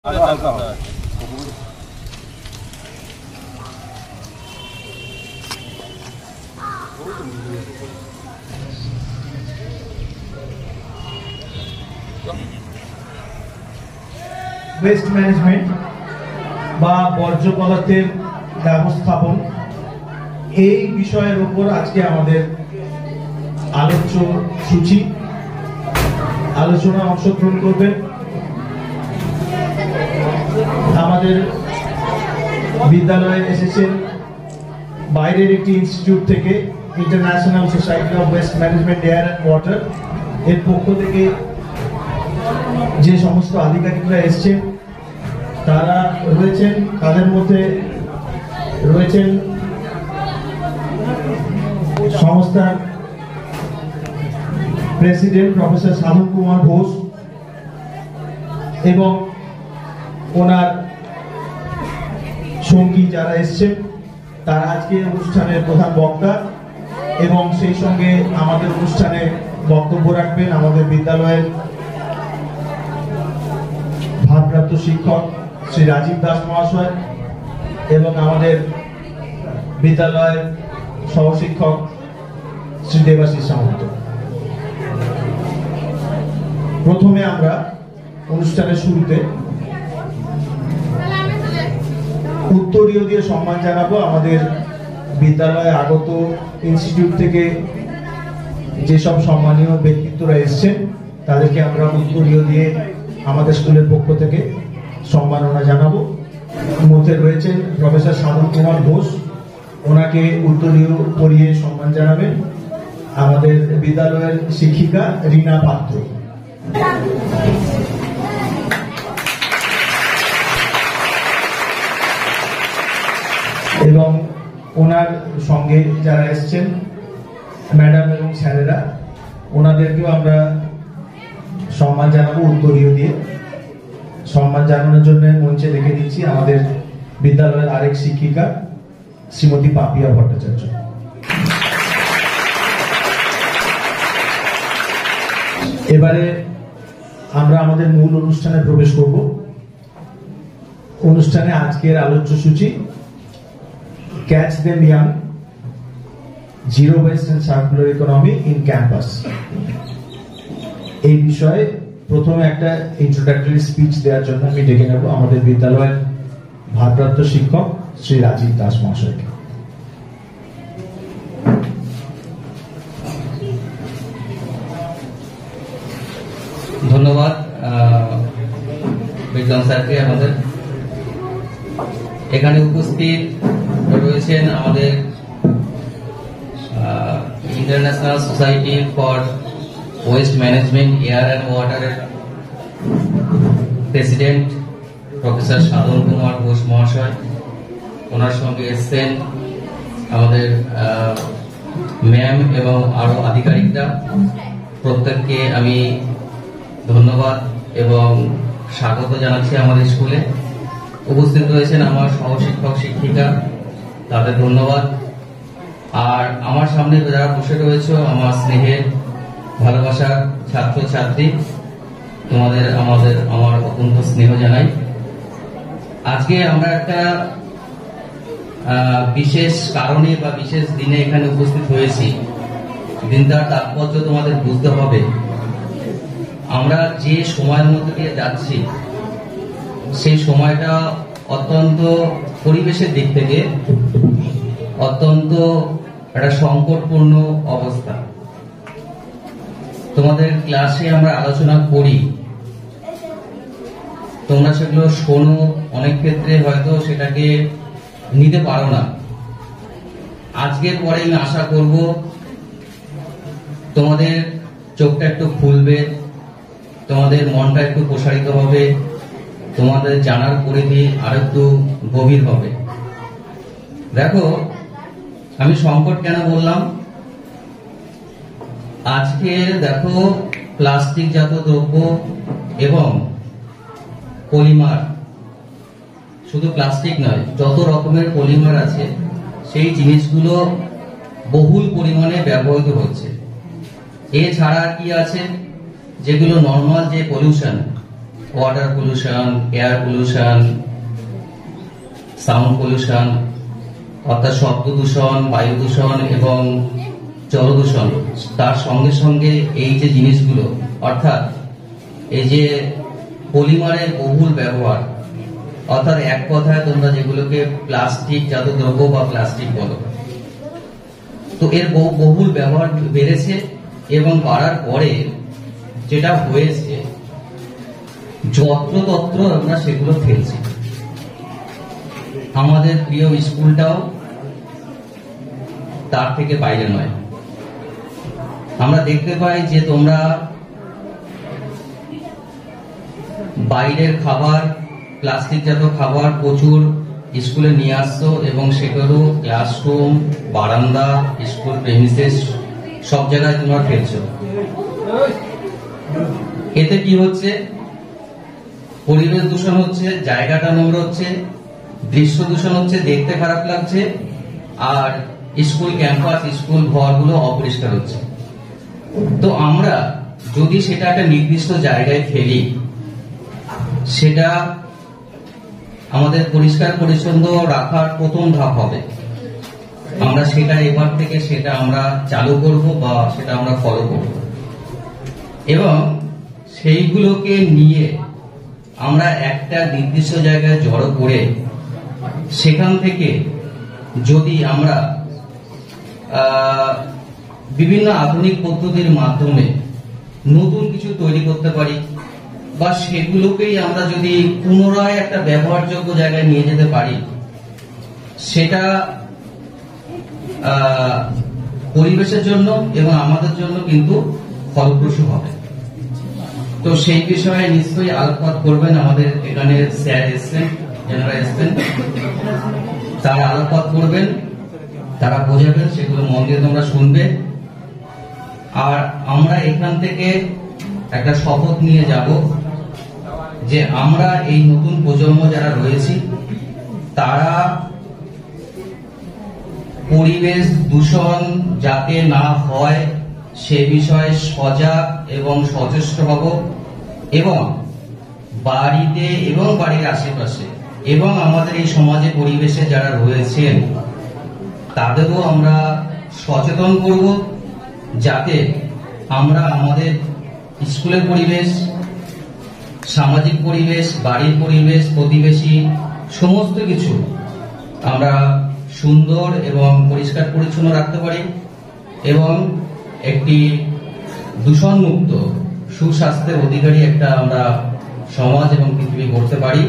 Waste management বা বর্জ্য পদার্থের ব্যবস্থাপন এই বিষয়ের উপর আজকে আমাদের আলোচ্য সূচি। আলোচনা অংশগ্রহণ করবেন আমাদের বিদ্যালয়ে এসেছেন বাইরের একটি ইনস্টিটিউট থেকে, international society of West management air and water এর পক্ষ থেকে যে সমস্ত আধিকারিকরা এসছেন তারা রয়েছেন। তাদের মধ্যে রয়েছেন সংস্থার প্রেসিডেন্ট প্রফেসর সাধন কুমার ঘোষ এবং ওনার সঙ্গী যারা এসছেন তারা আজকে অনুষ্ঠানের প্রধান বক্তা, এবং সেই সঙ্গে আমাদের অনুষ্ঠানে বক্তব্য রাখবেন আমাদের বিদ্যালয়ের ভারপ্রাপ্ত শিক্ষক শ্রী রাজীব দাস মহাশয় এবং আমাদের বিদ্যালয়ের সহশিক্ষক শ্রী দেবাশিস সামন্ত। প্রথমে আমরা অনুষ্ঠানের শুরুতে উত্তরীয় দিয়ে সম্মান জানাবো আমাদের বিদ্যালয়ে আগত ইনস্টিটিউট থেকে যেসব সম্মানীয় ব্যক্তিত্বরা এসছেন তাদেরকে আমরা উত্তরীয় দিয়ে আমাদের স্কুলের পক্ষ থেকে সম্মাননা জানাবো। মধ্যে রয়েছেন প্রফেসর সাধন কুমার ঘোষ, ওনাকে উত্তরীয় পরিয়ে সম্মান জানাবেন আমাদের বিদ্যালয়ের শিক্ষিকা রীনা পাত্র। এবং ওনার সঙ্গে যারা এসছেন ম্যাডাম এবং স্যারেরা, ওনাদেরকেও আমরা সম্মান জানাবো উত্তরীয় দিয়ে। সম্মান জানানোর জন্য মঞ্চে রেখে দিচ্ছি আমাদের বিদ্যালয়ের আরেক শিক্ষিকা শ্রীমতী পাপিয়া ভট্টাচার্য। এবারে আমরা আমাদের মূল অনুষ্ঠানে প্রবেশ করব। অনুষ্ঠানে আজকের আলোচ্য সূচি catch them young, zero waste and circular economy in campus. এই বিষয়ে প্রথমে একটা ইন্ট্রোডাক্টরি স্পিচ দেওয়ার জন্য আমি ডেকে নেব আমাদের বিদ্যালয়ের ভারপ্রাপ্ত শিক্ষক শ্রী রাজীব দাস মহাশয়কে। ধন্যবাদ বিজ্ঞান স্যারকে। আমাদের এখানে উপস্থিত রয়েছেন আমাদের international society for waste management air and ওয়াটারের প্রেসিডেন্ট প্রফেসর সাধন কুমার ঘোষ মহাশয়। ওনার সঙ্গে এসছেন আমাদের ম্যাম এবং আরো আধিকারিকরা। প্রত্যেককে আমি ধন্যবাদ এবং স্বাগত জানাচ্ছি আমাদের স্কুলে। উপস্থিত রয়েছেন আমার সহশিক্ষক শিক্ষিকা, তাদের ধন্যবাদ। আর আমার সামনে যারা বসে রয়েছে আমার স্নেহের ভালোবাসার ছাত্র ছাত্রী, তোমাদের আমার অত্যন্ত স্নেহ জানাই। আজকে আমরা একটা বিশেষ কারণে বা বিশেষ দিনে এখানে উপস্থিত হয়েছি। দিনটার তাৎপর্য তোমাদের বুঝতে হবে। আমরা যে সময়ের মধ্যে দিয়ে যাচ্ছি সেই সময়টা অত্যন্ত পরিবেশের দিক থেকে অত্যন্ত একটা সংকটপূর্ণ অবস্থা। তোমাদের ক্লাসে আমরা আলোচনা করি, তোমরা সেগুলো শোনো, অনেক ক্ষেত্রে হয়তো সেটাকে নিতে পারো না। আজকের পরে আমি আশা করব তোমাদের চোখটা একটু খুলবে, তোমাদের মনটা একটু প্রসারিত হবে, তোমাদের জানার পরিধি আর একটু গভীর হবে। দেখো, আমি সংকট কেন বললাম? আজকে দেখো প্লাস্টিক জাত দ্রব্য এবং পলিমার, শুধু প্লাস্টিক নয়, যত রকমের পলিমার আছে সেই জিনিসগুলো বহুল পরিমাণে ব্যবহৃত হচ্ছে। এছাড়া কি আছে, যেগুলো নর্মাল যে pollution water pollution, air pollution, sound pollution, অর্থাৎ শব্দ দূষণ, বায়ু দূষণ এবং জল দূষণ, তার সঙ্গে সঙ্গে এই যে জিনিসগুলো, অর্থাৎ এই যে পলিমারের বহুল ব্যবহার, অর্থাৎ এক কথায় তোমরা যেগুলোকে প্লাস্টিক জাত দ্রব্য বা প্লাস্টিক বলো, তো এর বহুল ব্যবহার বেড়েছে এবং বাড়ার পরে যেটা হয়েছে, যত্রতত্র আমরা সেগুলো ফেলছি। আমাদের প্রিয় স্কুলটাও তার থেকে বাইরে নয়। আমরা দেখতে পাই যে তোমরা বাইরের খাবার, প্লাস্টিক জাত খাবার প্রচুর স্কুলে নিয়ে আসছো এবং সেগুলো ক্লাসরুম, বারান্দা, স্কুল প্রেমিসেস সব জায়গায় তোমরা ফেলছো। এতে কি হচ্ছে? পরিবেশ দূষণ হচ্ছে, জায়গাটা নোংরা হচ্ছে, দৃশ্য দূষণ হচ্ছে, দেখতে খারাপ লাগছে, আর স্কুল ক্যাম্পাস, স্কুল ঘরগুলো অপরিষ্কার হচ্ছে। তো আমরা যদি সেটা একটা নির্দিষ্ট জায়গায় ফেলি, সেটা আমাদের পরিষ্কার পরিচ্ছন্ন রাখার প্রথম ধাপ হবে। আমরা সেটা এবার থেকে সেটা আমরা চালু করব বা সেটা আমরা ফলো করব, এবং সেইগুলোকে নিয়ে আমরা একটা নির্দিষ্ট জায়গায় জড়ো করে সেখান থেকে যদি আমরা বিভিন্ন আধুনিক পদ্ধতির মাধ্যমে নতুন কিছু তৈরি করতে পারি, বা সেগুলোকেই আমরা যদি পুনরায় একটা ব্যবহারযোগ্য জায়গায় নিয়ে যেতে পারি, সেটা পরিবেশের জন্য এবং আমাদের জন্য কিন্তু ফলপ্রসূ হবে। তো সেই বিষয়ে নিশ্চয়ই আলোকপাত করবেন আমাদের এখানে স্যার এসছেন, এনারা এসছেন, তারা আলোকপাত করবেন, তারা বোঝাবেন, সেগুলো মন দিয়ে তোমরা শুনবে। আর আমরা এখান থেকে একটা শপথ নিয়ে যাব যে আমরা এই নতুন প্রজন্ম যারা রয়েছি, তারা পরিবেশ দূষণ যাতে না হয় সে বিষয়ে সজাগ এবং সচেষ্ট হব, এবং বাড়িতে এবং বাড়ির আশেপাশে এবং আমাদের এই সমাজে পরিবেশে যারা রয়েছেন তাদেরও আমরা সচেতন করব, যাতে আমরা আমাদের স্কুলের পরিবেশ, সামাজিক পরিবেশ, বাড়ির পরিবেশ, প্রতিবেশী সমস্ত কিছু আমরা সুন্দর এবং পরিষ্কার পরিচ্ছন্ন রাখতে পারি, এবং একটি দূষণমুক্ত সুস্বাস্থ্যের অধিকারী একটা আমরা সমাজ এবং পৃথিবী করতে পারি।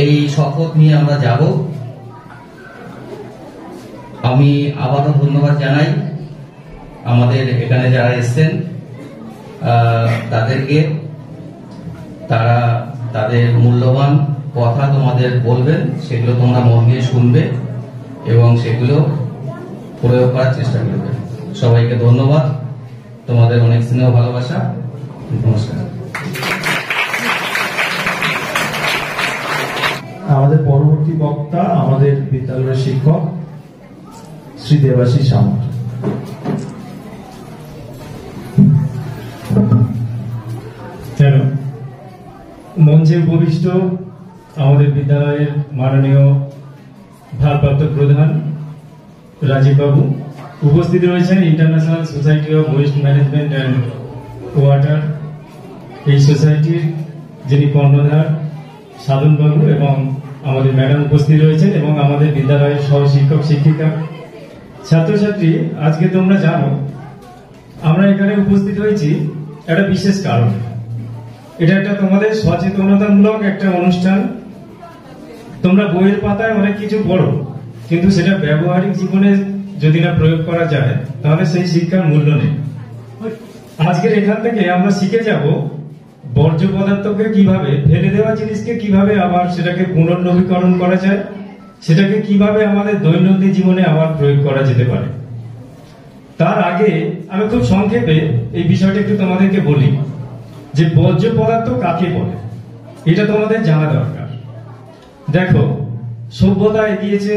এই শপথ নিয়ে আমরা যাব। আমি আবারও ধন্যবাদ জানাই আমাদের এখানে যারা এসছেন তাদেরকে। তারা তাদের মূল্যবান কথা তোমাদের বলবেন, সেগুলো তোমরা মন দিয়ে শুনবে এবং সেগুলো প্রয়োগ করার চেষ্টা করবে। সবাইকে ধন্যবাদ, তোমাদের অনেক স্নেহ ভালোবাসা, নমস্কার। আমাদের পরবর্তী বক্তা আমাদের বিদ্যালয়ের শিক্ষক শ্রী দেবাশিস সামন্ত। মঞ্চে উপবিষ্ট আমাদের বিদ্যালয়ের মাননীয় ভারপ্রাপ্ত প্রধান রাজীব বাবু, উপস্থিত রয়েছেন international society of waste management and water, এই সোসাইটির যিনি কর্ণধার সাধন বাবু, এবং আমাদের ম্যাডাম উপস্থিত রয়েছেন, এবং আমাদের বিদ্যালয়ের সহ শিক্ষক শিক্ষিকা, ছাত্রছাত্রী। আজকে তোমরা জানো আমরা এখানে উপস্থিত হয়েছি একটা বিশেষ কারণ। এটা একটা তোমাদের সচেতনতামূলক একটা অনুষ্ঠান। তোমরা বইয়ের পাতায় অনেক কিছু পড়ো, কিন্তু সেটা ব্যবহারিক জীবনে যদি না প্রয়োগ করা যায় তাহলে সেই শিক্ষার মূল্য নেই। আজকের এখান থেকে আমরা শিখে যাব বর্জ্য পদার্থকে কিভাবে, ফেলে দেওয়া জিনিসকে কিভাবে আবার সেটাকে পুনর্নবীকরণ করা যায়, সেটাকে কিভাবে আমাদের দৈনন্দিন জীবনে আবার প্রয়োগ করা যেতে পারে। তার আগে আমি খুব সংক্ষেপে এই বিষয়টা একটু তোমাদেরকে বলি যে বর্জ্য পদার্থ কাকে বলে, এটা তোমাদের জানা দরকার। দেখো, সভ্যতা এগিয়েছে,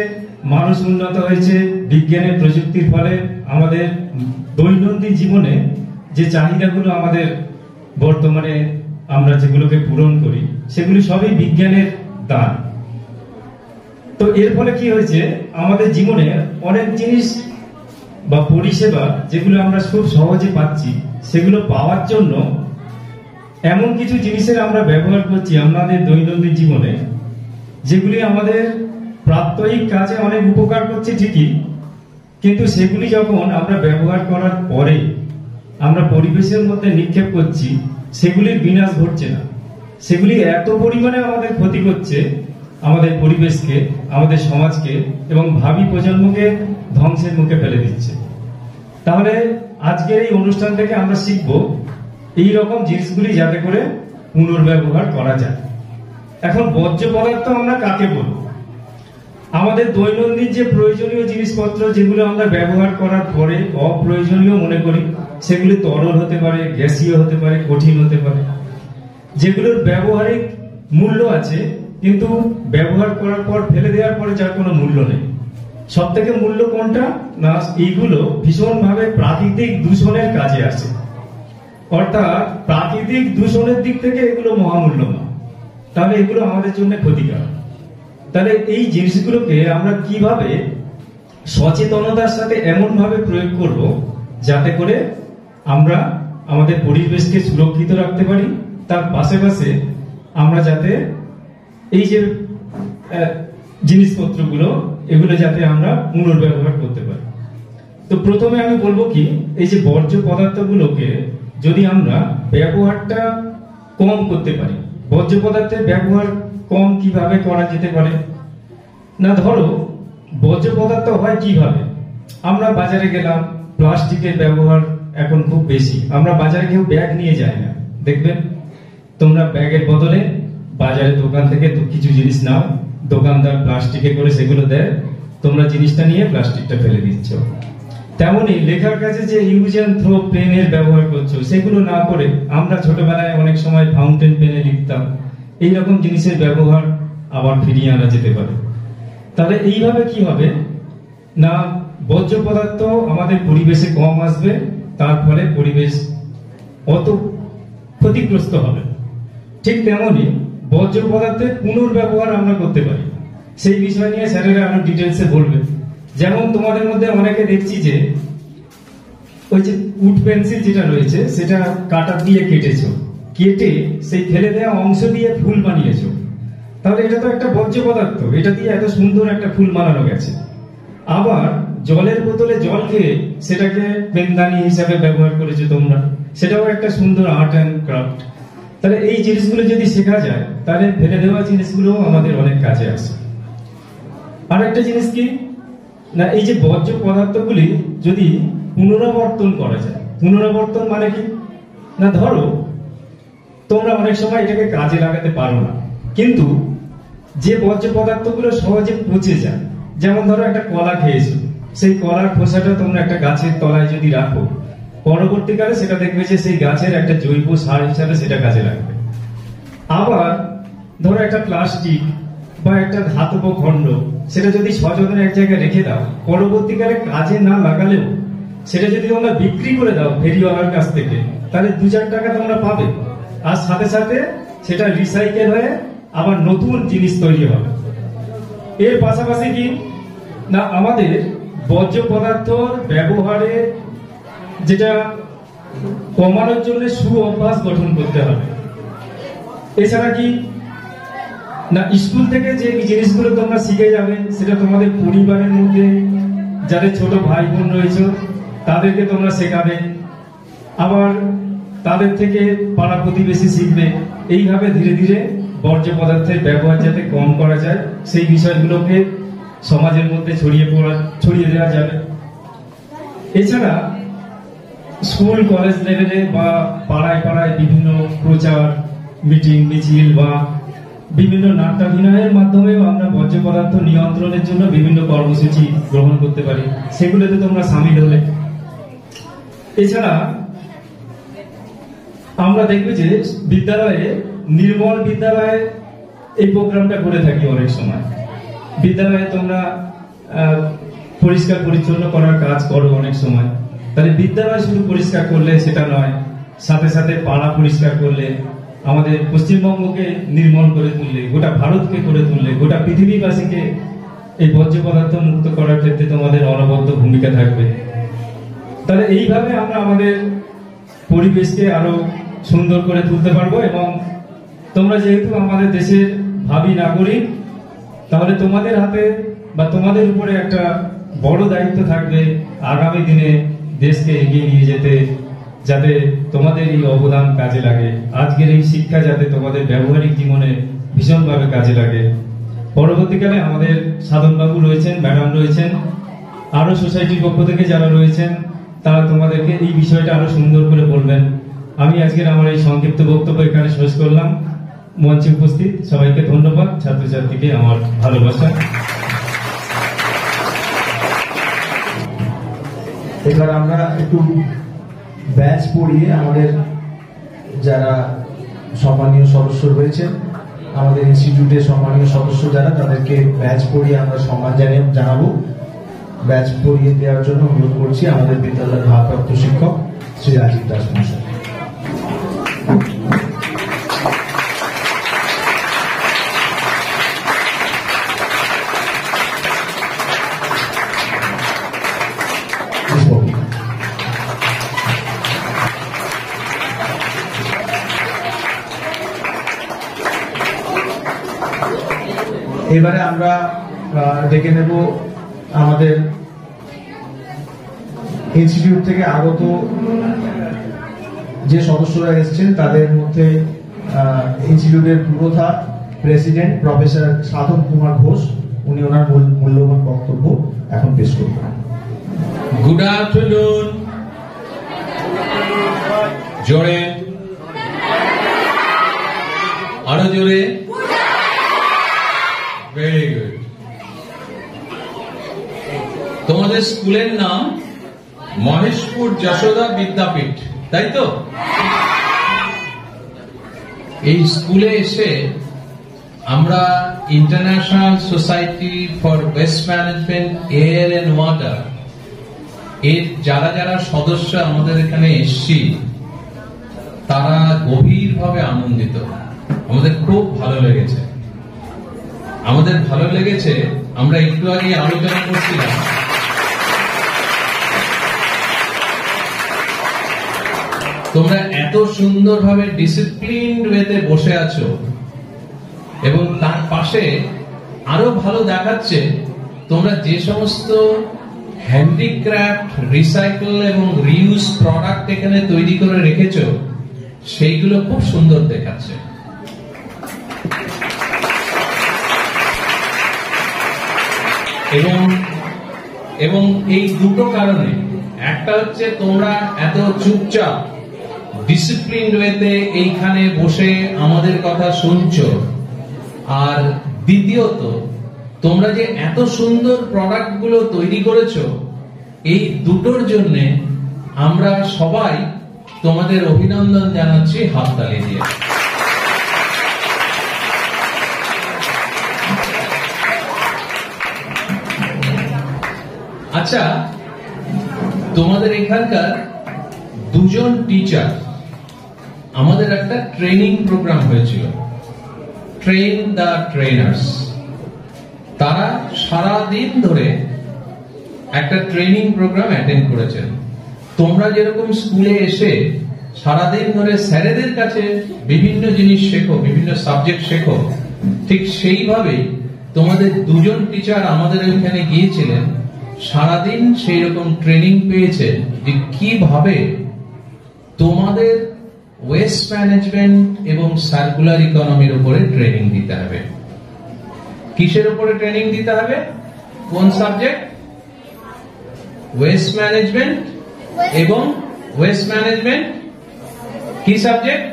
মানুষ উন্নত হয়েছে, বিজ্ঞানের প্রযুক্তির ফলে আমাদের দৈনন্দিন জীবনে যে চাহিদাগুলো আমাদের বর্তমানে আমরা যেগুলোকে পূরণ করি সেগুলি সবই বিজ্ঞানের দান। তো এর ফলে কি হয়েছে, আমাদের জীবনে অনেক জিনিস বা পরিষেবা যেগুলো আমরা খুব সহজে পাচ্ছি, সেগুলো পাওয়ার জন্য এমন কিছু জিনিসের আমরা ব্যবহার করছি আমাদের দৈনন্দিন জীবনে, যেগুলি আমাদের প্রাত্যহিক কাজে অনেক উপকার করছে ঠিকই, কিন্তু সেগুলি যখন আমরা ব্যবহার করার পরে আমরা পরিবেশের মধ্যে নিক্ষেপ করছি, সেগুলির বিনাশ ঘটছে না, সেগুলি এত পরিমাণে আমাদের ক্ষতি করছে, আমাদের পরিবেশকে, আমাদের সমাজকে এবং ভাবি প্রজন্মকে ধ্বংসের মুখে ফেলে দিচ্ছে। তাহলে আজকের এই অনুষ্ঠান থেকে আমরা শিখব এই রকম জিনিসগুলি যাতে করে পুনর্ব্যবহার করা যায়। এখন বর্জ্য পদার্থ আমরা কাকে বলবো? আমাদের দৈনন্দিন যে প্রয়োজনীয় জিনিসপত্র যেগুলো আমরা ব্যবহার করার পরে অপ্রয়োজনীয় মনে করি, সেগুলি তরল হতে পারে, গ্যাসীয় হতে পারে, কঠিন হতে পারে, যেগুলোর ব্যবহারিক মূল্য আছে কিন্তু ব্যবহার করার পর ফেলে দেওয়ার পরে যার কোনো মূল্য নেই। সব থেকে মূল্য কোনটা না, এইগুলো ভীষণভাবে প্রাকৃতিক দূষণের কাজে আসে, অর্থাৎ প্রাকৃতিক দূষণের দিক থেকে এগুলো মহামূল্যবান। তাহলে এগুলো আমাদের জন্য ক্ষতিকারক। তাহলে এই জিনিসগুলোকে আমরা কিভাবে সচেতনতার সাথে এমন ভাবে প্রয়োগ করব যাতে করে আমরা আমাদের পরিবেশকে সুরক্ষিত রাখতে পারি, তার পাশে আমরা যাতে এই যে জিনিসপত্রগুলো এগুলো যাতে আমরা পুনর্ব্যবহার করতে পারি। তো প্রথমে আমি বলবো কি, এই যে বর্জ্য পদার্থগুলোকে যদি আমরা ব্যবহারটা কম করতে পারি, বর্জ্য পদার্থের ব্যবহার কম কিভাবে করা যেতে পারে না, ধরো বর্জ্য পদার্থ হয় কিভাবে, আমরা বাজারে গেলাম, প্লাস্টিকের ব্যবহার এখন খুব বেশি, আমরা বাজারে কেউ ব্যাগ নিয়ে যায় না, দেখবেন তোমরা ব্যাগের বদলে বাজারে দোকান থেকে কিছু জিনিস নাও, দোকানদার প্লাস্টিকে করে সেগুলো দেয়, তোমরা জিনিসটা নিয়ে প্লাস্টিকটা ফেলে দিচ্ছ। তেমনি লেখার কাছে যে ইউজ অ্যান্ড থ্রো পেনের ব্যবহার করছো, সেগুলো না করে আমরা ছোটবেলায় অনেক সময় ফাউন্টেন পেনে লিখতাম, এইরকম জিনিসের ব্যবহার আবার ফিরিয়ে আনা যেতে পারে। তাহলে এইভাবে কি হবে না, বর্জ্য পদার্থ আমাদের পরিবেশে কম আসবে, তার ফলে পরিবেশ অত ক্ষতিগ্রস্ত হবে। ঠিক তেমনি বর্জ্য পদার্থের পুনর্ব্যবহার আমরা করতে পারি, সেই বিষয় নিয়ে স্যারেরা আরো ডিটেলসে বলবে। যেমন তোমাদের মধ্যে অনেকে দেখছি যে ওই যে উড পেন্সিল যেটা রয়েছে সেটা কাটার দিয়ে কেটেছো, কেটে সেই ফেলে দেওয়া অংশ দিয়ে ফুল বানিয়েছো, তাহলে এটা তো একটা বর্জ্য পদার্থ, এটা দিয়ে এত সুন্দর একটা ফুল বানানো গেছে। আবার জলের বোতলে জল খেয়ে সেটাকে পেনদানি হিসাবে ব্যবহার করেছো তোমরা, সেটাও একটা সুন্দর আর্ট অ্যান্ড ক্রাফট। তাহলে এই জিনিসগুলো যদি শেখা যায় তাহলে ফেলে দেওয়া জিনিসগুলো আমাদের অনেক কাজে আসে। আর একটা জিনিস কি না, এই যে বর্জ্য পদার্থগুলি যদি পুনরাবর্তন করা যায়, পুনরাবর্তন মানে কি না, ধরো তোমরা অনেক সময় এটাকে কাজে লাগাতে পারো না, কিন্তু যে বর্জ্য পদার্থগুলো সহজে পচে যায়, যেমন ধরো একটা কলা খেয়েছো, সেই কলার খোসাটা তোমরা একটা গাছের তলায় যদি রাখো, পরবর্তীকালে সেটা দেখবে যে সেই গাছের একটা জৈব সার হিসাবে সেটা কাজে লাগবে। আবার ধরো একটা প্লাস্টিক বা একটা ধাতব খণ্ড, সেটা যদি সযত্নে এক জায়গায় রেখে দাও, পরবর্তীকালে কাজে না লাগালেও সেটা যদি তোমরা বিক্রি করে দাও ফেরিওয়ালার কাছ থেকে, তাহলে 2-4 টাকা তোমরা পাবে, আর সাথে সাথে সেটা রিসাইকেল হয়ে আবার নতুন জিনিস তৈরি হবে। এর পাশাপাশি কি না, আমাদের বর্জ্য পদার্থ ব্যবহারে যেটা কমানোর জন্য সুঅভ্যাস গঠন করতে হবে। এছাড়া কি না, স্কুল থেকে যে জিনিসগুলো তোমরা শিখে যাবে সেটা তোমাদের পরিবারের মধ্যে যাদের ছোট ভাই বোন রয়েছে তাদেরকে তোমরা শেখাবে, আবার তাদের থেকে পাড়া প্রতিবেশী শিখবে। এইভাবে ধীরে ধীরে বর্জ্য পদার্থের ব্যবহার যাতে কম করা যায় সেই বিষয়গুলোকে সমাজের মধ্যে ছড়িয়ে দেওয়া যাবে। এছাড়া স্কুল কলেজ লেভেলে বা পাড়ায় পাড়ায় বিভিন্ন প্রচার মিটিং মিছিল বা বিভিন্ন নাট্যাভিনয়ের মাধ্যমেও আমরা বর্জ্য পদার্থ নিয়ন্ত্রণের জন্য বিভিন্ন কর্মসূচি গ্রহণ করতে পারি, সেগুলোতে তোমরা সামিল হলে। এছাড়া আমরা দেখবে যে বিদ্যালয়ে নির্মল বিদ্যালয়ে এই প্রোগ্রামটা করে থাকি অনেক সময়। বিদ্যালয়ে তোমরা পরিষ্কার পরিচ্ছন্ন করার কাজ করো অনেক সময়, তাহলে বিদ্যালয় শুধু পরিষ্কার করলে সেটা নয়, সাথে সাথে পাড়া পরিষ্কার করলে, আমাদের পশ্চিমবঙ্গকে নির্মল করে তুললে, গোটা ভারতকে করে তুললে, গোটা পৃথিবীবাসীকে এই বর্জ্য পদার্থ মুক্ত করার ক্ষেত্রে তোমাদের অনবদ্য ভূমিকা থাকবে। তাহলে এইভাবে আমরা আমাদের পরিবেশকে আরো সুন্দর করে তুলতে পারবো। এবং তোমরা যেহেতু আমাদের দেশের ভাবী নাগরিক, তাহলে তোমাদের হাতে বা তোমাদের উপরে একটা বড় দায়িত্ব থাকবে আগামী দিনে দেশকে এগিয়ে নিয়ে যেতে, যাতে তোমাদের এই অবদান কাজে লাগে। আজকের এই শিক্ষা যাতে তোমাদের ব্যবহারিক জীবনে ভীষণভাবে কাজে লাগে। পরবর্তীকালে আমাদের সাধনবাবু রয়েছেন, ম্যাডাম রয়েছেন, আরো সোসাইটির পক্ষ থেকে যারা রয়েছেন, তারা তোমাদেরকে এই বিষয়টা আরো সুন্দর করে বলবেন। আমি আজকের আমার এই সংক্ষিপ্ত বক্তব্য এখানে শেষ করলাম। মঞ্চে উপস্থিত সবাইকে ধন্যবাদ, ছাত্রছাত্রীকে আমার ভালোবাসা। এবার আমরা একটু ব্যাচ পড়িয়ে আমাদের যারা সম্মানীয় সদস্য রয়েছেন, আমাদের ইনস্টিটিউটের সম্মানীয় সদস্য যারা, তাদেরকে ব্যাচ পড়িয়ে আমরা সম্মান জানাবো। ব্যাচ পড়িয়ে দেওয়ার জন্য অনুরোধ করছি আমাদের বিদ্যালয়ের ভারপ্রাপ্ত শিক্ষক শ্রী রাজীব দাস মহাশয়। এবারে আমরা ডেকে নেব আমাদের ইনস্টিটিউট থেকে আগত যে সদস্যরা এসেছেন, তাদের মধ্যে ইনস্টিটিউটের পুরোধা প্রেসিডেন্ট প্রফেসর সাধন কুমার ঘোষ, উনি ওনার মূল্যবান বক্তব্য এখন পেশ করবেন। Good afternoon. জোরে, আরো জোরে। Very good. তোমাদের স্কুলের নাম মহেশপুর যশোদা বিদ্যাপীঠ, তাই তো? এই স্কুলে এসে আমরা international society for waste management air and water এর যারা যারা সদস্য আমাদের এখানে এসছি, তারা গভীরভাবে আনন্দিত। আমাদের খুব ভালো লেগেছে। আমাদের ভালো লেগেছে, আমরা একটু আগে আলোচনা করছিলাম, তোমরা এত সুন্দরভাবে ডিসিপ্লিন ওয়েতে বসে আছো, এবং তার পাশে আরো ভালো দেখাচ্ছে তোমরা যে সমস্ত হ্যান্ডিক্রাফট, রিসাইকেল এবং রিউজ প্রোডাক্ট এখানে তৈরি করে রেখেছো, সেইগুলো খুব সুন্দর দেখাচ্ছে। এবং এই দুটো কারণে, একটা হচ্ছে তোমরা এত চুপচাপ ডিসিপ্লিন ওয়েতে এইখানে বসে আমাদের কথা শুনছো, আর দ্বিতীয়ত তোমরা যে এত সুন্দর প্রোডাক্ট গুলো তৈরি করেছো, এই দুটোর জন্য আমরা সবাই তোমাদের অভিনন্দন জানাচ্ছি হাততালি দিয়ে। আচ্ছা, তোমাদের এখানকার দুজন টিচার, আমাদের একটা ট্রেনিং প্রোগ্রাম হয়েছিল, ট্রেন দ্য ট্রেনার্স। তারা সারা দিন ধরে একটা ট্রেনিং প্রোগ্রাম অ্যাটেন্ড করেছেন। তোমরা যেরকম স্কুলে এসে সারাদিন ধরে স্যারেদের কাছে বিভিন্ন জিনিস শেখো, বিভিন্ন সাবজেক্ট শেখো, ঠিক সেইভাবেই তোমাদের দুজন টিচার আমাদের ওইখানে গিয়েছিলেন, সারাদিন সেই রকম ট্রেনিং পেয়েছে যে কিভাবে তোমাদের ওয়েস্ট ম্যানেজমেন্ট এবং সার্কুলার ইকোনমির উপরে ট্রেনিং দিতে হবে। কিসের উপরে ট্রেনিং দিতে হবে? কোন সাবজেক্ট? ওয়েস্ট ম্যানেজমেন্ট এবং ওয়েস্ট ম্যানেজমেন্ট কি সাবজেক্ট?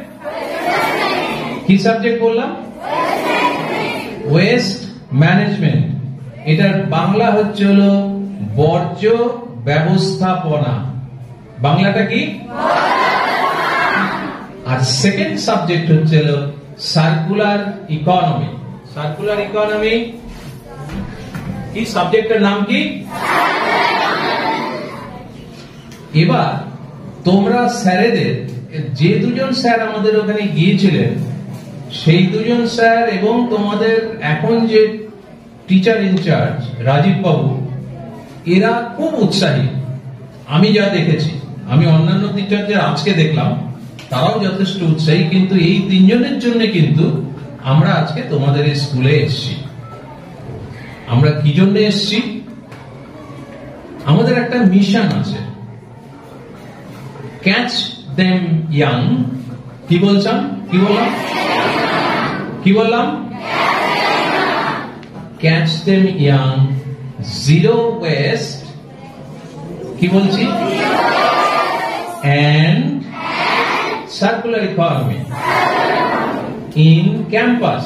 কি সাবজেক্ট বললাম? Waste management. এটার বাংলা হচ্ছে হলো বর্জ্য ব্যবস্থাপনা। বাংলাটা কি? আর সেকেন্ড সাবজেক্ট হচ্ছে হলো সার্কুলার ইকোনমি। সার্কুলার ইকোনমি কি সাবজেক্টের নাম কি? এবার তোমরা স্যারেদের যে দুজন স্যার আমাদের ওখানে গিয়েছিলেন, সেই দুজন স্যার এবং তোমাদের এখন যে টিচার ইনচার্জ রাজীব বাবু, এরা খুব উৎসাহী। আমি যা দেখেছি, আমি অন্যান্য টিচারদের আজকে দেখলাম, তারাও যথেষ্ট উৎসাহী। কিন্তু এই তিনজনের জন্য কিন্তু আমরা আজকে তোমাদের এই স্কুলে এসেছি। আমরা কি জন্য এসেছি? আমাদের একটা মিশন আছে, ক্যাচ দেম ইয়াং। কি বললাম? Catch them young, zero West, কি বলছি, and circular economy in campus।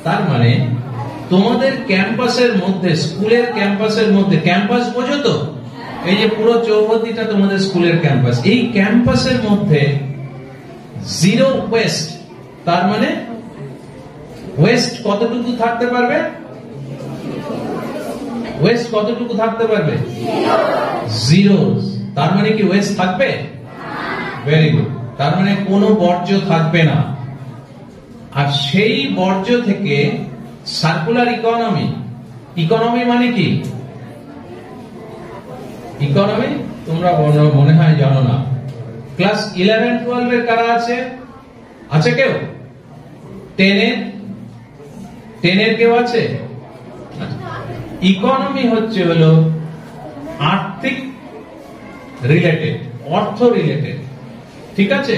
তার মানে তোমাদের ক্যাম্পাসের মধ্যে, স্কুলের ক্যাম্পাসের মধ্যে, ক্যাম্পাস বোঝো তো, এই যে পুরো চৌহদ্দিটা তোমাদের স্কুলের ক্যাম্পাস, এই ক্যাম্পাসের মধ্যে জিরো ওয়েস্ট। তার মানে ওয়েস্ট কতটুকু থাকতে পারবে? ওয়েস্ট কতটুকু থাকতে পারবে? জিরো। তার মানে কি ওয়েস্ট থাকবে? Very good. তার মানে কোনো বর্জ্য থাকবে না। আর সেই বর্জ্য থেকে সার্কুলার ইকোনমি। ইকোনমি মানে কি? ইকোনমি তোমরা মনে হয় জানো না। ক্লাস 11-12 এর কারা আছে? আছে কেউ? 10 এর কেউ আছে? ইকোনমি হচ্ছে হলো আর্থিক রিলেটেড, অর্থ রিলেটেড, ঠিক আছে?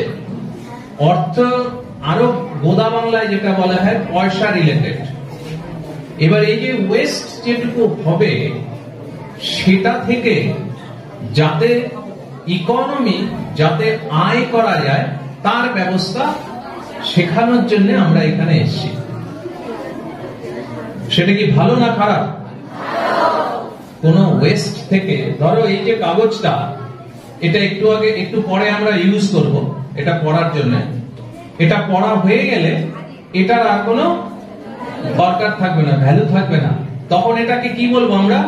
অর্থ, আরো গোদা বাংলায় যেটা বলা হয় পয়সা রিলেটেড। এবার এই যে ওয়েস্ট যেটুকু হবে, সেটা থেকে যাতে ইকোনমি, যাতে আয় করা যায়, তার ব্যবস্থা শেখানোর জন্য আমরা এখানে এসেছি। সেটা কি ভালো না খারাপ? কোন ওয়েস্ট থেকে, ধরো এই যে কাগজটা, এটা একটু পরে আমরা ইউজ করব এটা পড়ার জন্য। এটা পড়া হয়ে গেলে এটার আর কোনো দরকার থাকবে না, ভ্যালু থাকবে না। তখন এটাকে কি বলবো আমরা?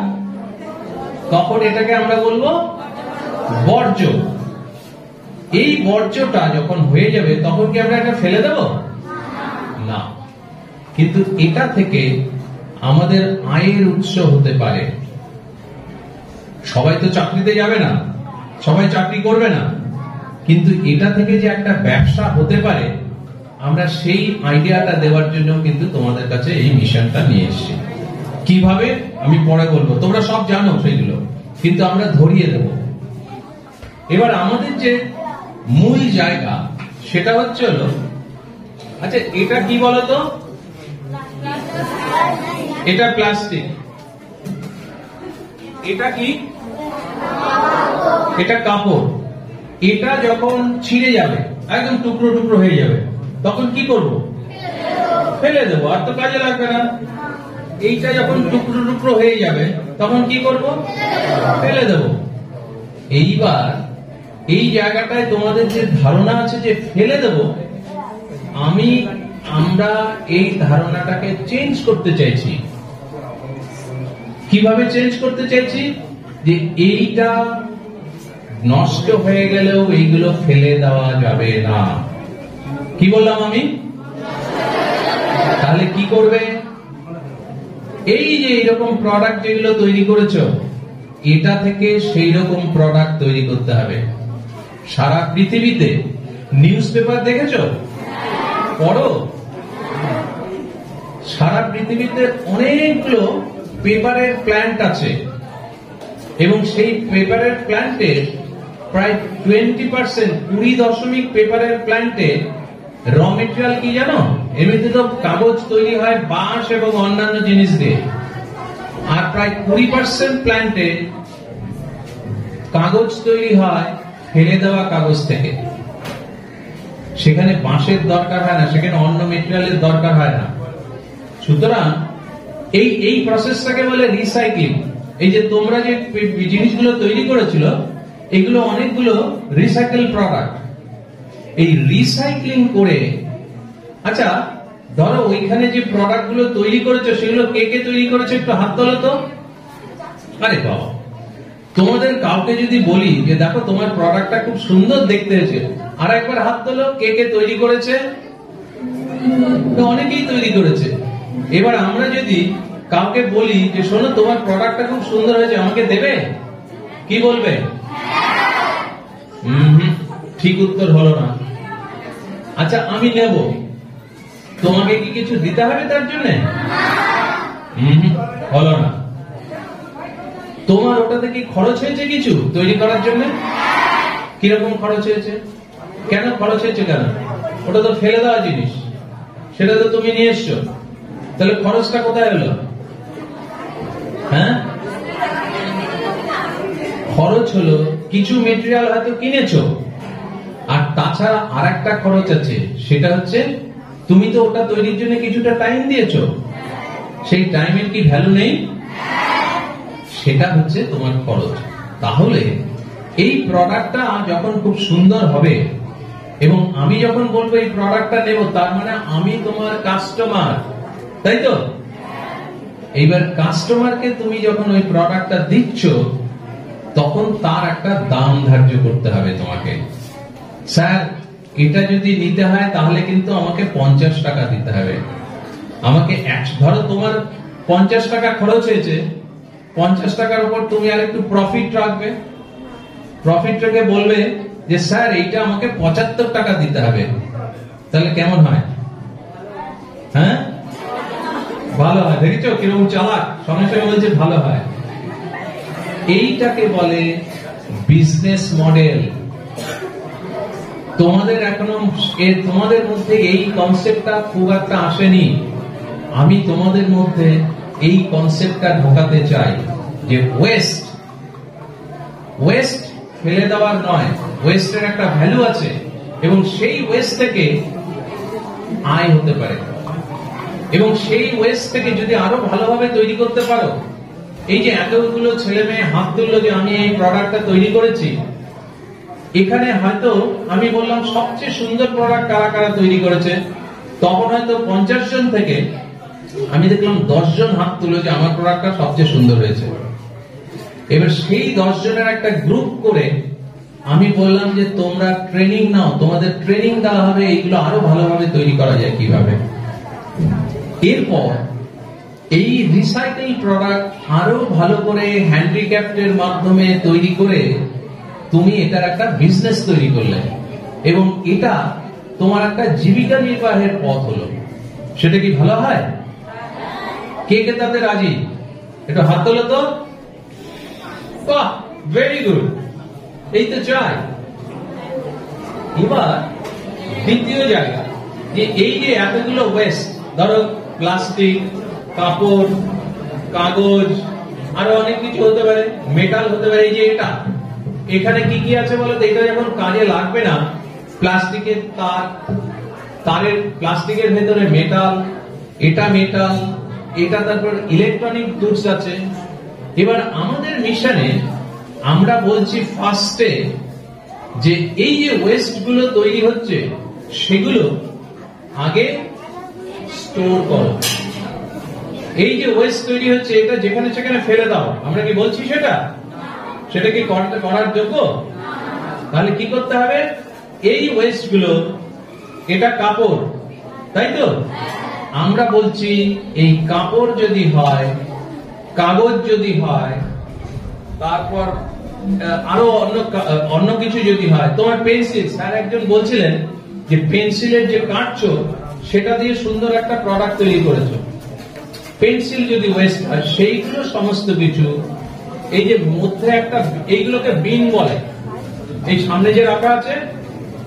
তখন এটাকে আমরা বলবো বর্জ্য। এই বর্জ্যটা যখন হয়ে যাবে, তখন কি আমরা এটা ফেলে দেব? না। কিন্তু এটা থেকে আমাদের আয়ের উৎস হতে পারে। সবাই তো চাকরিতে যাবে না, সবাই চাকরি করবে না, কিন্তু এটা থেকে যে একটা ব্যবসা হতে পারে, আমরা সেই আইডিয়াটা দেওয়ার জন্য কিন্তু তোমাদের কাছে এই মিশনটা নিয়ে এসেছি। কিভাবে আমি পরে বলবো, তোমরা সব জানো সেগুলো, কিন্তু আমরা ধরিয়ে দেব। এবার আমাদের যে মূল জায়গা, সেটা হচ্ছে হলো, আচ্ছা এটা কি বলতো? এটা প্লাস্টিক। এটা কি? এটা কাপড়। এটা যখন ছিঁড়ে যাবে, একদম টুকরো টুকরো হয়ে যাবে, তখন কি করব? ফেলে দেবো, আর তো কাজে লাগবে না। এইটা যখন টুকরো টুকরো হয়ে যাবে, তখন কি করব? ফেলে দেব। এইবার এই জায়গাটায় তোমাদের যে ধারণা আছে যে ফেলে দেব, আমরা এই ধারণাটাকে চেঞ্জ করতে চাইছি। কিভাবে চেঞ্জ করতে চাইছি? যে এইটা নষ্ট হয়ে গেলেও এইগুলো ফেলে দেওয়া যাবে না। কি বললাম আমি? তাহলে কি করবে? এই যে এইরকম প্রোডাক্ট যেগুলো তৈরি করেছো, এটা থেকে সেই রকম প্রোডাক্ট তৈরি করতে হবে। সারা পৃথিবীতে নিউজ পেপার দেখেছো? পড়ো। সারা পৃথিবীতে অনেকগুলো পেপারের প্ল্যান্ট আছে, এবং সেই পেপারের প্ল্যান্টে প্রায় 20%, 20% পেপারের প্ল্যান্টে র মেটেরিয়াল কি জানো? এমনিতে তো কাগজ তৈরি হয় বাঁশ এবং অন্যান্য জিনিস দিয়ে, আর প্রায় 20% প্ল্যান্টে কাগজ তৈরি হয় ফেলে দেওয়া কাগজ থেকে। সেখানে বাঁশের দরকার হয় না, সেখানে অন্য মেটেরিয়ালের দরকার হয় না। সুতরাং এই প্রসেসটাকে বলে রিসাইক্লিং। এই যে তোমরা যে জিনিসগুলো তৈরি করেছিল, এগুলো অনেকগুলো রিসাইকেল প্রোডাক্ট। এই রিসাইক্লিং করে, আচ্ছা ধরো ওইখানে যে প্রোডাক্ট গুলো তৈরি করেছো, সেগুলো কে কে তৈরি করেছে? একটু হাত তোলো তো। আরে বাবা, তোমাদের কাউকে যদি বলি যে দেখো তোমার প্রোডাক্টটা খুব সুন্দর দেখতে হয়েছে, আর একবার হাত তোলো কে কে তৈরি করেছে। তো অনেকেই তৈরি করেছে। এবার আমরা যদি কাউকে বলি যে শোনো তোমার প্রোডাক্টটা খুব সুন্দর হয়েছে, আমাকে দেবে, কি বলবে? ঠিক উত্তর হলো না। আচ্ছা আমি নেব, তোমাকে কি কিছু দিতে হবে তার জন্য? হলো না। তোমার ওটাতে কি খরচ হয়েছে কিছু তৈরি করার জন্য? কিরকম খরচ হয়েছে? কেন খরচ হয়েছে? কেন? ওটা তো ফেলে দেওয়া জিনিস, সেটা তো তুমি নিয়ে এসছো, তাহলে খরচটা কোথায় হলো? হ্যাঁ, খরচ হলো কিছু মেটেরিয়াল হয়তো কিনেছো, আর তাছাড়া আর একটা খরচ আছে, সেটা হচ্ছে তুমি তো ওটা তৈরির জন্য কিছুটা টাইম দিয়েছো, সেই টাইমের কি ভ্যালু নেই? সেটা হচ্ছে তোমার খরচ। তাহলে এই প্রোডাক্টটা যখন খুব সুন্দর হবে এবং আমি যখন বলবো এই প্রোডাক্টটা নেব, তার মানে আমি তোমার কাস্টমার, তাই তো? এইবার কাস্টমারকে তুমি যখন ওই প্রোডাক্টটা দিচ্ছ, তখন তার একটা দাম ধার্য করতে হবে তোমাকে। স্যার এটা যদি নিতে হয় তাহলে কিন্তু আমাকে 50 টাকা দিতে হবে। আমাকে ধরো তোমার 50 টাকা খরচ হয়েছে, 50 টাকার উপর তুমি আর একটু প্রফিট রাখবে। প্রফিট রেখে বলবে যে স্যার এইটা আমাকে 75 টাকা দিতে হবে। তাহলে কেমন হয়? হ্যাঁ, ভালো হয়। দেখেছো কিরকম চালাক, সঙ্গে সঙ্গে বলছে ভালো হয়। এইটাকে বলে বিজনেস মডেল। তোমাদের এখনো তোমাদের মধ্যে এই কনসেপ্টটা খুব একটা আসেনি। আমি তোমাদের মধ্যে এই কনসেপ্টটা ঢোকাতে চাই যে ওয়েস্ট ফেলে দেওয়ার নয়, ওয়েস্টের একটা ভ্যালু আছে এবং সেই ওয়েস্ট থেকে আয় হতে পারে, এবং সেই ওয়েস্ট থেকে যদি আরো ভালোভাবে তৈরি করতে পারো। এই যে এতগুলো ছেলে মেয়ে হাত তুললো যে আমি এই প্রোডাক্টটা তৈরি করেছি, এখানে হয়তো আমি বললাম সবচেয়ে সুন্দর প্রোডাক্ট কারা কারা তৈরি করেছে, তখন হয়তো 50 জন থেকে আমি দেখলাম 10 জন হাত তুলে যে আমার প্রোডাক্টটা সবচেয়ে সুন্দর হয়েছে। এবার সেই 10 জনের একটা গ্রুপ করে আমি বললাম যে তোমরা ট্রেনিং নাও, তোমাদের ট্রেনিং দেওয়া হবে এইগুলো আরো ভালোভাবে তৈরি করা যায় কিভাবে। এরপর এই রিসাইকেল প্রোডাক্ট আরো ভালো করে হ্যান্ডিক্যাপ্টের মাধ্যমে তৈরি করে তুমি এটার একটা বিজনেস তৈরি করলে, এবং এটা তোমার একটা জীবিকা নির্বাহের পথ হলো। সেটা কি ভালো হয়? কে কে তাতে রাজি? একটু হাত তোলো তো। বাহ, ভেরি গুড, এই তো চাই। এবার দ্বিতীয় জায়গা, যে এই যে এতগুলো ওয়েস্ট, ধরো প্লাস্টিক, কাপড়, কাগজ, আরো অনেক কিছু হতে পারে, মেটাল হতে পারে। এই যে এটা, এখানে কি কি আছে বলো তো? এটা যখন কাজে লাগবে না, প্লাস্টিকের তারের প্লাস্টিকের ভেতরে মেটাল, এটা মেটাল, এটা তারপর ইলেকট্রনিক গুডস আছে। এবার আমাদের মিশনে আমরা বলছি ফার্স্টে যে এই যে ওয়েস্ট গুলো তৈরি হচ্ছে সেগুলো আগে স্টোর করো। এই যে ওয়েস্ট তৈরি হচ্ছে এটা যেখানে সেখানে ফেলে দাও, আমরা কি বলছি সেটা কি করার যোগ্য? তাহলে কি করতে হবে? এই ওয়েস্ট গুলো, এটা কাপড়, তাই তো? আমরা বলছি এই কাপড় যদি হয়, কাগজ যদি হয়, তারপর আরো অন্য কিছু যদি হয়, তোমার পেন্সিল, স্যার একজন বলছিলেন যে পেন্সিলের যে কাটছো সেটা দিয়ে সুন্দর একটা প্রোডাক্ট তৈরি করেছো। পেন্সিল যদি ওয়েস্ট হয়, সেইগুলো সমস্ত কিছু, এই যে মধ্যে একটা, এইগুলোকে বিন বলে। এই সামনে যে রাখা আছে,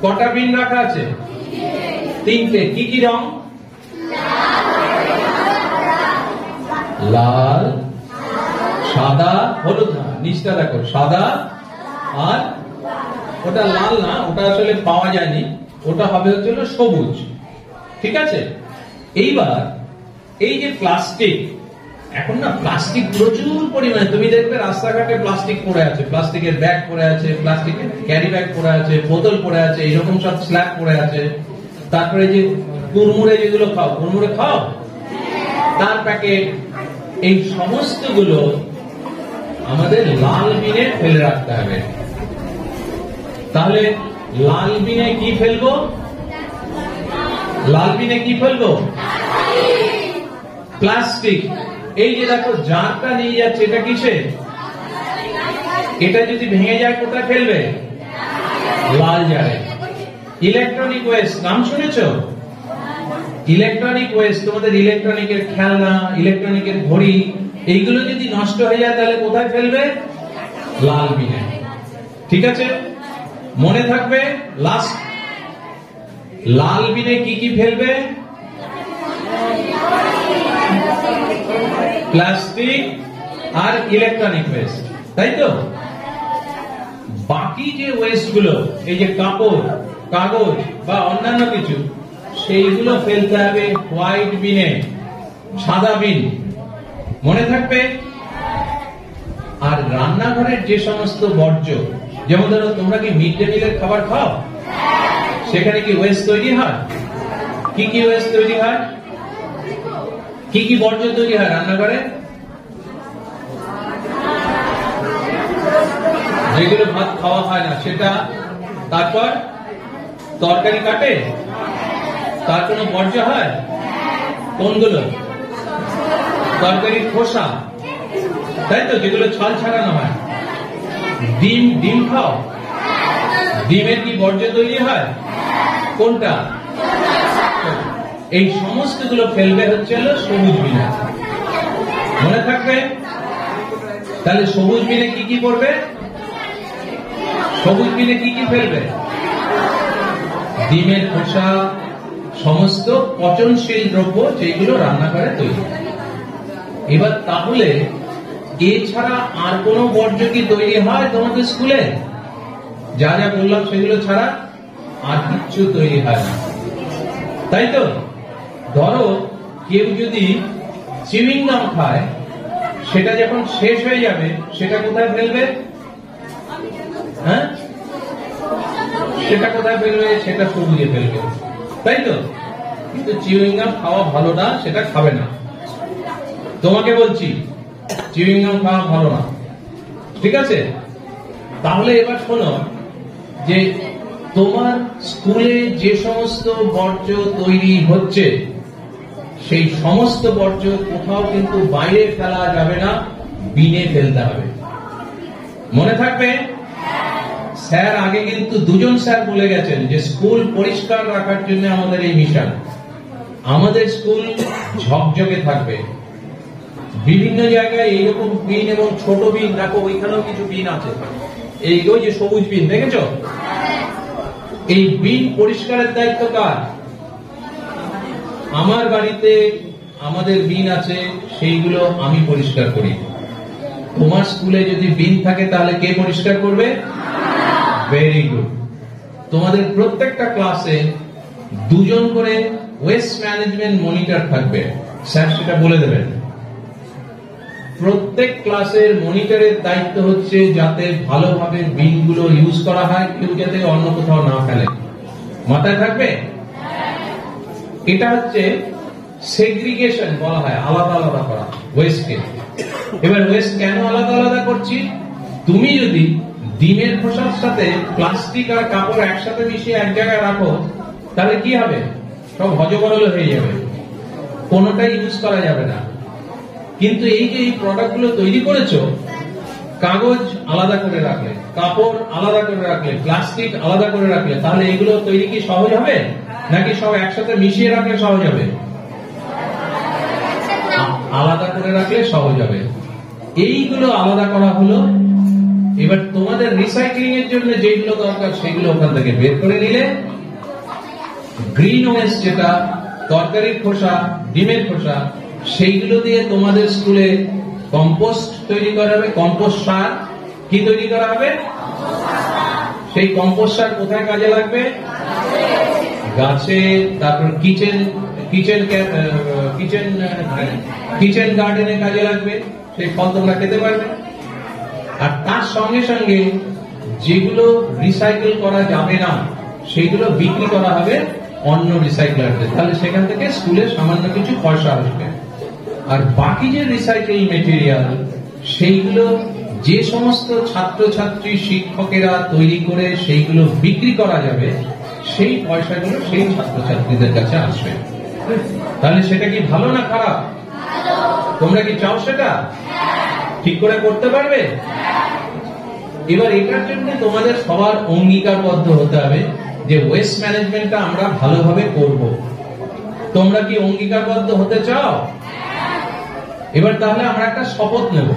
কটা বিন রাখা আছে? 3টে। কি কি রং? লাল, সাদা, হলুদ। নিচটা দেখো, সাদা আর ওটা লাল না, ওটা আসলে পাওয়া যায়নি, ওটা হবে হচ্ছে সবুজ। ঠিক আছে? এইবার এই যে প্লাস্টিক, এখন না প্লাস্টিক প্রচুর পরিমাণে, তুমি দেখবে রাস্তাঘাটে প্লাস্টিক পড়ে আছে, প্লাস্টিকের ব্যাগ পড়ে আছে, প্লাস্টিকের ক্যারি ব্যাগ পড়ে আছে, বোতল পড়ে আছে, এরকম সব স্ল্যাব পড়ে আছে। তারপরে যে কুড়মুড়ে যেগুলো খাও, কুড়মুড়ে খাও, তার প্যাকেট, এই সমস্ত গুলো আমাদের লাল বিনে ফেলে রাখতে হবে। তাহলে লাল বিনে কি ফেলবো? লাল বিনে কি ফেলবো? প্লাস্টিক। এই যে দেখো জারটা নিয়ে যাচ্ছে, এটা কিসে? এটা যদি ভেঙে যায় কোথায় ফেলবে? লাল জারে। ইলেকট্রনিক ওয়েস্ট নাম শুনেছো? ইলেকট্রনিক ওয়েস্ট, তোমাদের ইলেকট্রনিকের খেলনা, ইলেকট্রনিকের ঘড়ি, এইগুলো যদি নষ্ট হয়ে যায় তাহলে কোথায় ফেলবে? লাল বিনে। ঠিক আছে, মনে থাকবে। লাস্ট, লাল বিনে কি কি ফেলবে? প্লাস্টিক আর ইলেকট্রনিক ওয়েস্ট, তাই তো? বাকি যে ওয়েস্ট গুলো, এই যে কাপড়, কাগজ বা অন্যান্য কিছু, সেইগুলো ফেলতে হবে হোয়াইট বিনে, সাদা বিন। মনে থাকবে। আর রান্নাঘরের যে সমস্ত বর্জ্য, যেমন ধরো তোমরা কি মিড ডে মিলের খাবার খাও? সেখানে কি ওয়েস্ট তৈরি হয়? কি কি ওয়েস্ট তৈরি হয়? কি কি বর্জ্য তৈরি হয় রান্নাঘরে? যেগুলো ভাত খাওয়া হয় না সেটা, তারপর তরকারি কাটে, তার কোনো বর্জ্য হয়? কোনগুলো? তরকারির খোসা, তাই তো, যেগুলো ছাল ছাড়ানো হয়। ডিম, ডিম খাও, ডিমের কি বর্জ্য তৈরি হয়? কোনটা? এই সমস্ত গুলো ফেলবে হচ্ছে হলো সবুজ বিনে। মনে থাকবে। তাহলে সবুজ বিনে কি কি করবে? সবুজ বিনে কি কি ফেলবে? ডিমের খোসা, সমস্ত পচনশীল দ্রব্য যেগুলো রান্নাঘরে তৈরি। এবার তাহলে এছাড়া আর কোন বর্জ্য কি তৈরি হয় তোমাদের স্কুলে? যা যা বললাম সেগুলো ছাড়া আর কিচ্ছু তৈরি হয় না, তাই তো? ধরো কেউ যদি চিউইং গাম খায়, সেটা যখন শেষ হয়ে যাবে সেটা কোথায় ফেলবে? হ্যাঁ, সেটা কোথায় ফেলবে? সেটা সবুজে ফেলবে, তাই তো? কিন্তু চিউইং গাম খাওয়া ভালো না, সেটা খাবে না। তোমাকে বলছি চিউইং গাম খাওয়া ভালো না, ঠিক আছে? তাহলে এবার শোনো, যে তোমার স্কুলে যে সমস্ত বর্জ্য তৈরি হচ্ছে, সেই সমস্ত বর্জ্য কোথাও কিন্তু বাইরে ফেলা যাবে না, বিনে ফেলতে হবে। মনে থাকবে। স্যার আগে কিন্তু দুজন স্যার বলে গেছেন যে স্কুল পরিষ্কার রাখার জন্য আমাদের এই মিশন। আমাদের স্কুল ঝকঝকে থাকবে। বিভিন্ন জায়গায় এইরকম বিন এবং ছোট বিন, দেখো ওইখানেও কিছু বিন আছে, এইগুলো যে সবুজ বিন দেখেছো? এই বিন পরিষ্কারের দায়িত্ব কার? আমার বাড়িতে আমাদের বিন আছে, সেইগুলো আমি পরিষ্কার করি। তোমার স্কুলে যদি বিন থাকে তাহলে কে পরিষ্কার করবে? Very good. তোমাদের প্রত্যেকটা ক্লাসে দুজন করে ওয়েস্ট ম্যানেজমেন্ট মনিটর থাকবে, স্যার সেটা বলে দেবেন। প্রত্যেক ক্লাসের মনিটরের দায়িত্ব হচ্ছে যাতে ভালোভাবে বিনগুলো ইউজ করা হয়, কেউ যাতে অন্য কোথাও না ফেলে। মাথায় থাকবে? এটা হচ্ছে সেগ্রিগেশন বলা হয়, আলাদা আলাদা করা ওয়েস্টকে। এবার ওয়েস্ট কেন আলাদা আলাদা করছি? তুমি যদি ডিমের খোসার সাথে প্লাস্টিক আর কাপড় একসাথে মিশিয়ে এক জায়গায় রাখো, তাহলে কি হবে? সব হজবরল হয়ে যাবে, কোনোটাই ইউজ করা যাবে না। কিন্তু এই যে এই প্রোডাক্ট গুলো তৈরি করেছো, কাগজ আলাদা করে রাখলে, কাপড় আলাদা করে রাখলে, প্লাস্টিক আলাদা করে রাখলে, তাহলে এগুলো তৈরি কি সহজ হবে, নাকি সব একসাথে মিশিয়ে রাখলে সহজ হবে? আলাদা করে রাখলে সহজ হবে। এইগুলো আলাদা করা হলো। এবার তোমাদের রিসাইক্লিং এর জন্য যেগুলো দরকার সেগুলো ওখান থেকে বের করে নিলে, গ্রিন ওয়েস্ট যেটা তরকারির খোসা, ডিমের খোসা, সেইগুলো দিয়ে তোমাদের স্কুলে কম্পোস্ট তৈরি করা হবে। কম্পোস্ট সার কি তৈরি করা হবে? সেই কম্পোস্ট সার কোথায় কাজে লাগবে? গাছে, তারপর কিচেন গার্ডেনে কাজে লাগবে, সেই ফল তোমরা খেতে পারবে। আর তার সঙ্গে সঙ্গে যেগুলো রিসাইকেল করা যাবে না সেইগুলো বিক্রি করা হবে অন্য রিসাইক্লারদের, তাহলে সেখান থেকে স্কুলে সামান্য কিছু পয়সা আসবে। আর বাকি যে রিসাইকেল মেটেরিয়াল সেইগুলো যে সমস্ত ছাত্রছাত্রী শিক্ষকেরা তৈরি করে সেইগুলো বিক্রি করা যাবে, সেই পয়সাগুলো সেই ছাত্রছাত্রীদের কাছে আসবে। তাহলে সেটা কি ভালো না খারাপ? তোমরা কি চাও সেটা? ঠিক করে করতে পারবে? এবার এটার জন্য তোমাদের সবার অঙ্গীকারবদ্ধ হতে হবে যে ওয়েস্ট ম্যানেজমেন্টটা আমরা ভালোভাবে করব। তোমরা কি অঙ্গীকারবদ্ধ হতে চাও? এবার তাহলে আমরা একটা শপথ নেব।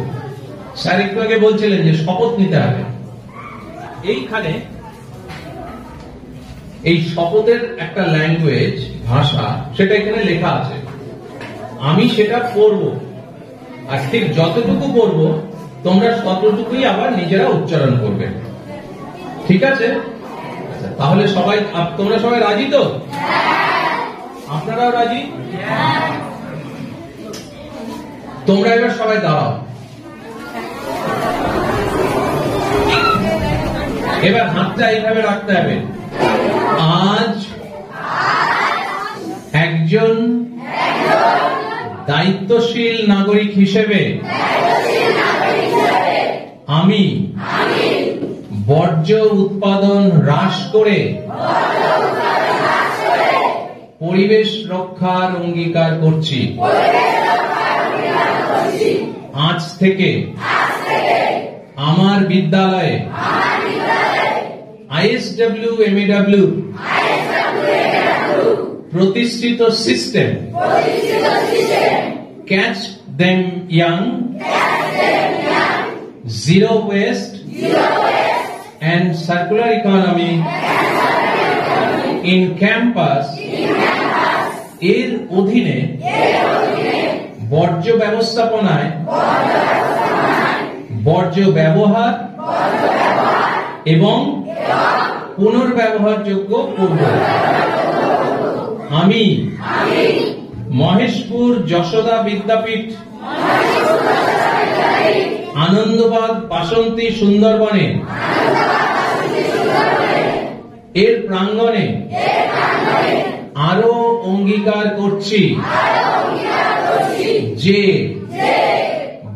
স্যার একটু আগে বলছিলেন যে শপথ নিতে হবে। এইখানে এই শপথের একটা ল্যাঙ্গুয়েজ, ভাষা, সেটা এখানে লেখা আছে। আমি সেটা পড়ব, আর ঠিক যতটুকু পড়ব তোমরা ততটুকুই আবার নিজেরা উচ্চারণ করবে। ঠিক আছে? তাহলে সবাই, তোমরা সবাই রাজি তো? আপনারাও রাজি? তোমরা এবার সবাই দাঁড়াও। এবার হাতটা এইভাবে রাখতে হবে। আজ একজন দায়িত্বশীল নাগরিক হিসেবে আমি বর্জ্য উৎপাদন হ্রাস করে পরিবেশ রক্ষার অঙ্গীকার করছি। আজ থেকে আমার বিদ্যালয়ে ISW MEW প্রতিষ্ঠিত system catch them young, zero West and circular economy in campus এর অধীনে বর্জ্য ব্যবস্থাপনায় বর্জ্য ব্যবহার এবং পুনর্ব্যবহারযোগ্য করব। আমি মহেশপুর যশোদা বিদ্যাপীঠ, আনন্দবাদ বাসন্তী সুন্দরবনে এর প্রাঙ্গণে আরো অঙ্গীকার করছি যে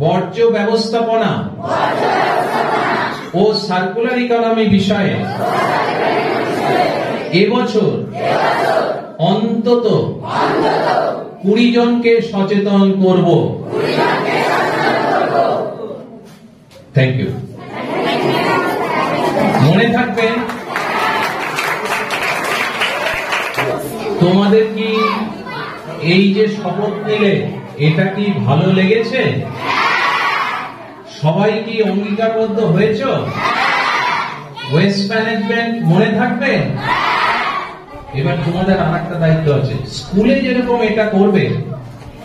বর্জ্য ব্যবস্থাপনা ও সার্কুলার ইকোনমি বিষয়ে এবছর অন্তত 20 জনকে সচেতন করব। Thank you. মনে থাকবে, তোমাদের কি এই যে শপথ নিলে এটা কি ভালো লেগেছে? সবাই কি অঙ্গীকারবদ্ধ হয়েছ? ওয়েস্ট ম্যানেজমেন্ট মনে থাকবে? এবার তোমাদের আর একটা দায়িত্ব আছে। স্কুলে যেরকম এটা করবে,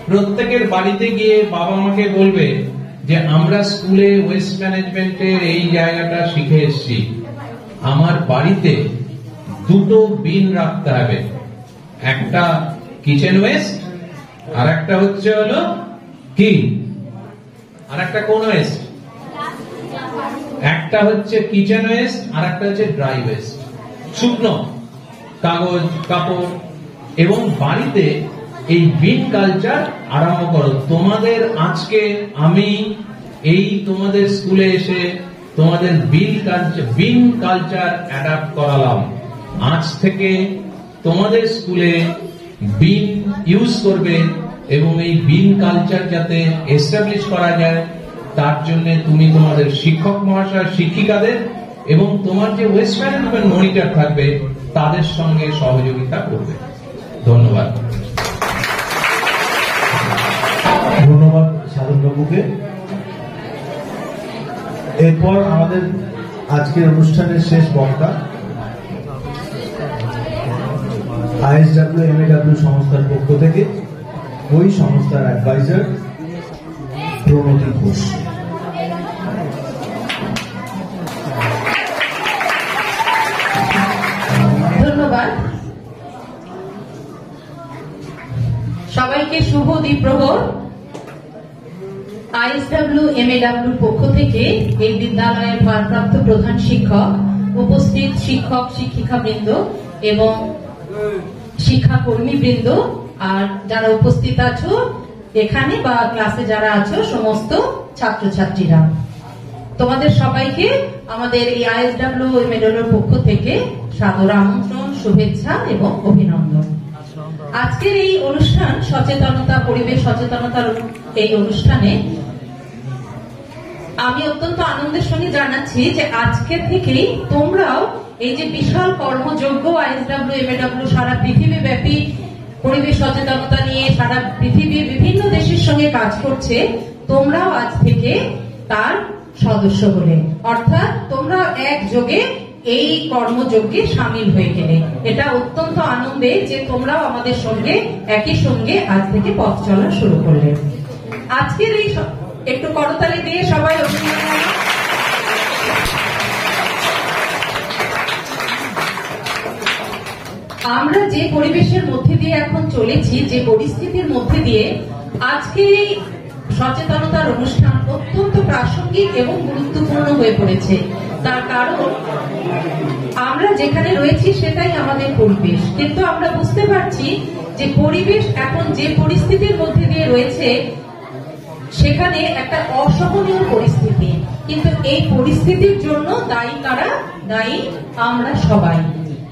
প্রত্যেকের বাড়িতে গিয়ে বাবা মাকে বলবে যে আমরা স্কুলে ওয়েস্ট ম্যানেজমেন্টের এই জায়গাটা শিখে এসেছি। আমার বাড়িতে 2টো বিন রাখতে হবে, একটা কিচেন ওয়েস্ট আর একটা হচ্ছে হলো কি, আর একটা কোন ওয়েস্ট? একটা হচ্ছে কিচেন ওয়েস্ট আর একটা হচ্ছে ড্রাই ওয়েস্ট, শুকনো কাগজ, কাপড়। এবং বাড়িতে এই বিন কালচার আরম্ভ করো। তোমাদের আজকে আমি এই তোমাদের স্কুলে এসে তোমাদের বিন কালচার অ্যাডাপ্ট করালাম। আজ থেকে তোমাদের স্কুলে বিন ইউজ করবে এবং এই বিন কালচার যাতে এস্টাবলিশ করা যায় তার জন্য তুমি তোমাদের শিক্ষক মহাশয়, শিক্ষিকাদের এবং তোমার যে ওয়েস্ট ম্যানেজমেন্ট মনিটর থাকবে তাদের সঙ্গে সহযোগিতা করবে। ধন্যবাদ। ধন্যবাদ সাধন বাবুকে। এরপর আমাদের আজকের অনুষ্ঠানের শেষ বক্তা ISW MEW সংস্থার পক্ষ থেকে ওই সংস্থার অ্যাডভাইজার প্রণতি ঘোষ। ধন্যবাদ সবাইকে। শুভ দ্বিপ্রহর। ISW MEW পক্ষ থেকে এই বিদ্যালয়ের ভারপ্রাপ্ত প্রধান শিক্ষক, উপস্থিত শিক্ষক শিক্ষিকাবৃন্দ এবং শিক্ষাকর্মীবৃন্দ আর যারা উপস্থিত আছো এখানে বা ক্লাসে যারা আছো সমস্ত ছাত্রছাত্রীরা, তোমাদের সবাইকে আমাদের এই ISW মেডেলের পক্ষ থেকে সাদর আমন্ত্রণ, শুভেচ্ছা এবং অভিনন্দন। আজকের এই অনুষ্ঠান সচেতনতা, পরিবেশ সচেতনতার এই অনুষ্ঠানে আমি অত্যন্ত আনন্দের সঙ্গে জানাচ্ছি যে আজকে থেকেই তোমরাও এই যে বিশাল কর্মযোগ্য ISW MAW সারা পৃথিবী ব্যাপী পরিবেশ সচেতনতা নিয়ে সারা পৃথিবীর বিভিন্ন দেশের সঙ্গে কাজ করছে, তোমরাও আজ থেকে তার সদস্য হলে, অর্থাৎ তোমরা একযোগে এই কর্মযজ্ঞে সামিল হয়ে গেলে। এটা অত্যন্ত আনন্দের যে তোমরাও আমাদের সঙ্গে একই সঙ্গে আজ থেকে পথ চলা শুরু করলে। আজকের এই একটু করতালি দিয়ে সবাই অভিনন্দন। আমরা যে পরিবেশের মধ্যে দিয়ে এখন চলেছি, যে পরিস্থিতির মধ্যে দিয়ে আজকে এই সচেতনতার অনুষ্ঠান অত্যন্ত প্রাসঙ্গিক এবং গুরুত্বপূর্ণ হয়ে পড়েছে। তার কারণ আমরা যেখানে রয়েছি সেটাই আমাদের পরিবেশ, কিন্তু আমরা বুঝতে পারছি যে পরিবেশ এখন যে পরিস্থিতির মধ্যে দিয়ে রয়েছে সেখানে একটা অসহনীয় পরিস্থিতি, কিন্তু এই পরিস্থিতির জন্য দায়ী কারা? দায়ী আমরা সবাই।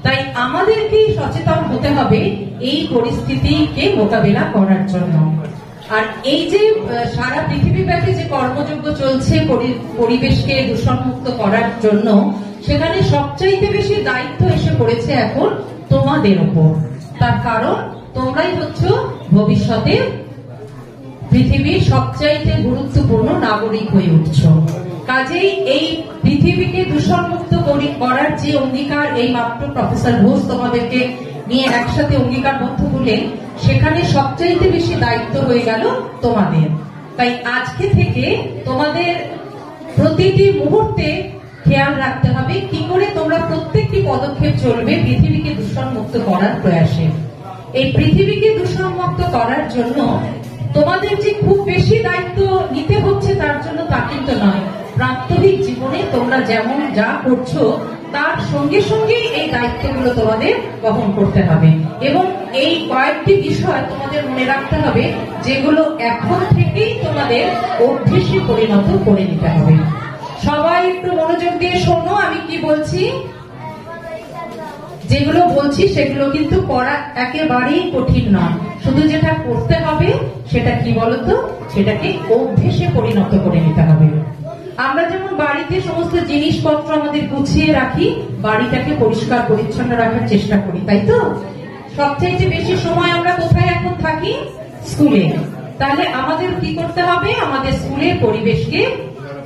তাই আমাদেরকেই সচেতন হতে হবে এই পরিস্থিতিকে মোকাবেলা করার জন্য। আর এই যে সারা পৃথিবীব্যাপী যে কর্মযজ্ঞ চলছে পরিবেশকে দূষণমুক্ত করার জন্য, সেখানে সবচাইতে বেশি দায়িত্ব এসে পড়েছে এখন তোমাদের উপর। তার কারণ তোমরাই হচ্ছে ভবিষ্যতে পৃথিবীর সবচাইতে গুরুত্বপূর্ণ নাগরিক হয়ে উঠছ। কাজেই এই পৃথিবীকে দূষণমুক্ত করার যে অঙ্গীকার এই মাত্র প্রফেসর ঘোষ তোমাদেরকে নিয়ে একসাথে অঙ্গীকারবদ্ধ হলেন, সেখানে সবচাইতে বেশি দায়িত্ব হয়ে গেল তোমাদের। তাই আজকে থেকে তোমাদের প্রতিটি মুহূর্তে খেয়াল রাখতে হবে কি করে তোমরা প্রত্যেকটি পদক্ষেপ চলবে পৃথিবীকে দূষণমুক্ত করার প্রয়াসে। এই পৃথিবীকে দূষণমুক্ত করার জন্য তোমাদের যে খুব বেশি দায়িত্ব নিতে হচ্ছে তার জন্য তা কিন্তু নয়। প্রাত্যহিক জীবনে তোমরা যেমন যা করছো তার সঙ্গে সঙ্গে এই দায়িত্বগুলো তোমাদের বহন করতে হবে, এবং এই কয়েকটি বিষয় তোমাদের মনে রাখতে হবে যেগুলো এখন থেকেই তোমাদের অভ্যেসে পরিণত করে নিতে হবে। সবাই একটু মনোযোগ দিয়ে শোনো আমি কি বলছি। যেগুলো বলছি সেগুলো কিন্তু করা একেবারেই কঠিন নয়, শুধু যেটা করতে হবে সেটা কি বলতো, সেটাকে অভ্যেসে পরিণত করে নিতে হবে। আমরা যেমন বাড়িতে সমস্ত জিনিসপত্র আমাদের গুছিয়ে রাখি, বাড়িটাকে পরিষ্কার পরিচ্ছন্ন রাখার চেষ্টা করি, তাই তো? সবচেয়ে বেশি সময় আমরা কোথায় এখন থাকি? স্কুলে। তাহলে আমাদের কি করতে হবে? আমাদের স্কুলের পরিবেশকে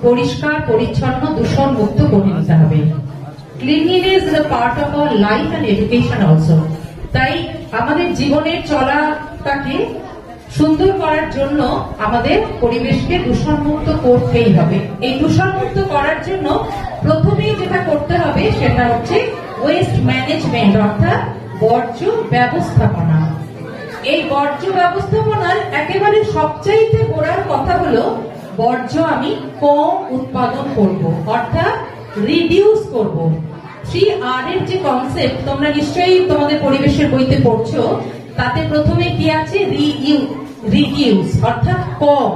পরিষ্কার পরিচ্ছন্ন দূষণ মুক্ত করে নিতে হবে। Cleanliness is a part of our life and education also. তাই আমাদের জীবনের চলাটাকে সুন্দর করার জন্য আমাদের পরিবেশকে দূষণমুক্ত করতেই হবে। এই দূষণমুক্ত করার জন্য প্রথমেই যেটা করতে হবে সেটা হচ্ছে ওয়েস্ট ম্যানেজমেন্ট, অর্থাৎ বর্জ্য ব্যবস্থাপনা। এই বর্জ্য ব্যবস্থাপনার একেবারে সবচাইতে গোড়ার কথা হলো বর্জ্য আমি কম উৎপাদন করব, অর্থাৎ রিডিউস করব। 3R এর যে কনসেপ্ট তোমরা নিশ্চয়ই তোমাদের পরিবেশের বইতে পড়ছো, তাতে প্রথমে কি আছে? রিডিউস, অর্থাৎ কম।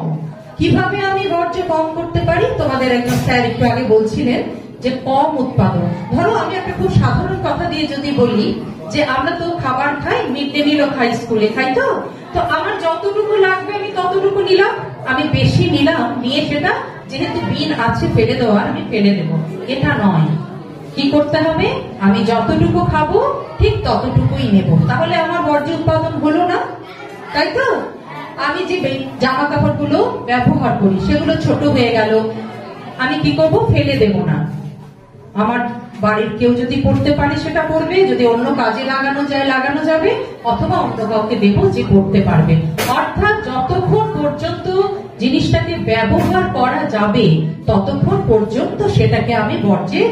কিভাবে আমি বর্জ্য কম করতে পারি? তোমাদের একজন স্যার একটু আগে বলছিলেন যে কম উৎপাদন। ধরো আমি একটা খুব সাধারণ কথা দিয়ে যদি বলি যে আমরা তো খাবার খাই, মিড ডে মিলও খাই, স্কুলে খাই, তো আমার যতটুকু লাগবে আমি ততটুকু নিলাম, আমি বেশি নিলাম, নিয়ে সেটা যেহেতু বিন আছে ফেলে দেওয়ার, আমি ফেলে দেবো, এটা নয়। কি করতে হবে? আমি যতটুকু খাবো ঠিক ততটুকুই নেব, তাহলে আমার বর্জ্য উৎপাদন হলো না, তাই তো? আমি যে জামা কাপড় গুলো ব্যবহার করি সেগুলো ছোট হয়ে গেল, আমি কি করব? ফেলে দেব না। আমার বাড়ির কেউ যদি পড়তে পারে সেটা পড়বে, যদি অন্য কাজে লাগানো যায় লাগানো যাবে, অথবা অন্য কাউকে দেব যে পড়তে পারবে। অর্থাৎ যতক্ষণ পর্যন্ত জিনিসটাকে ব্যবহার করা যাবে ততক্ষণ পর্যন্ত সেটাকে আমি বর্জ্যে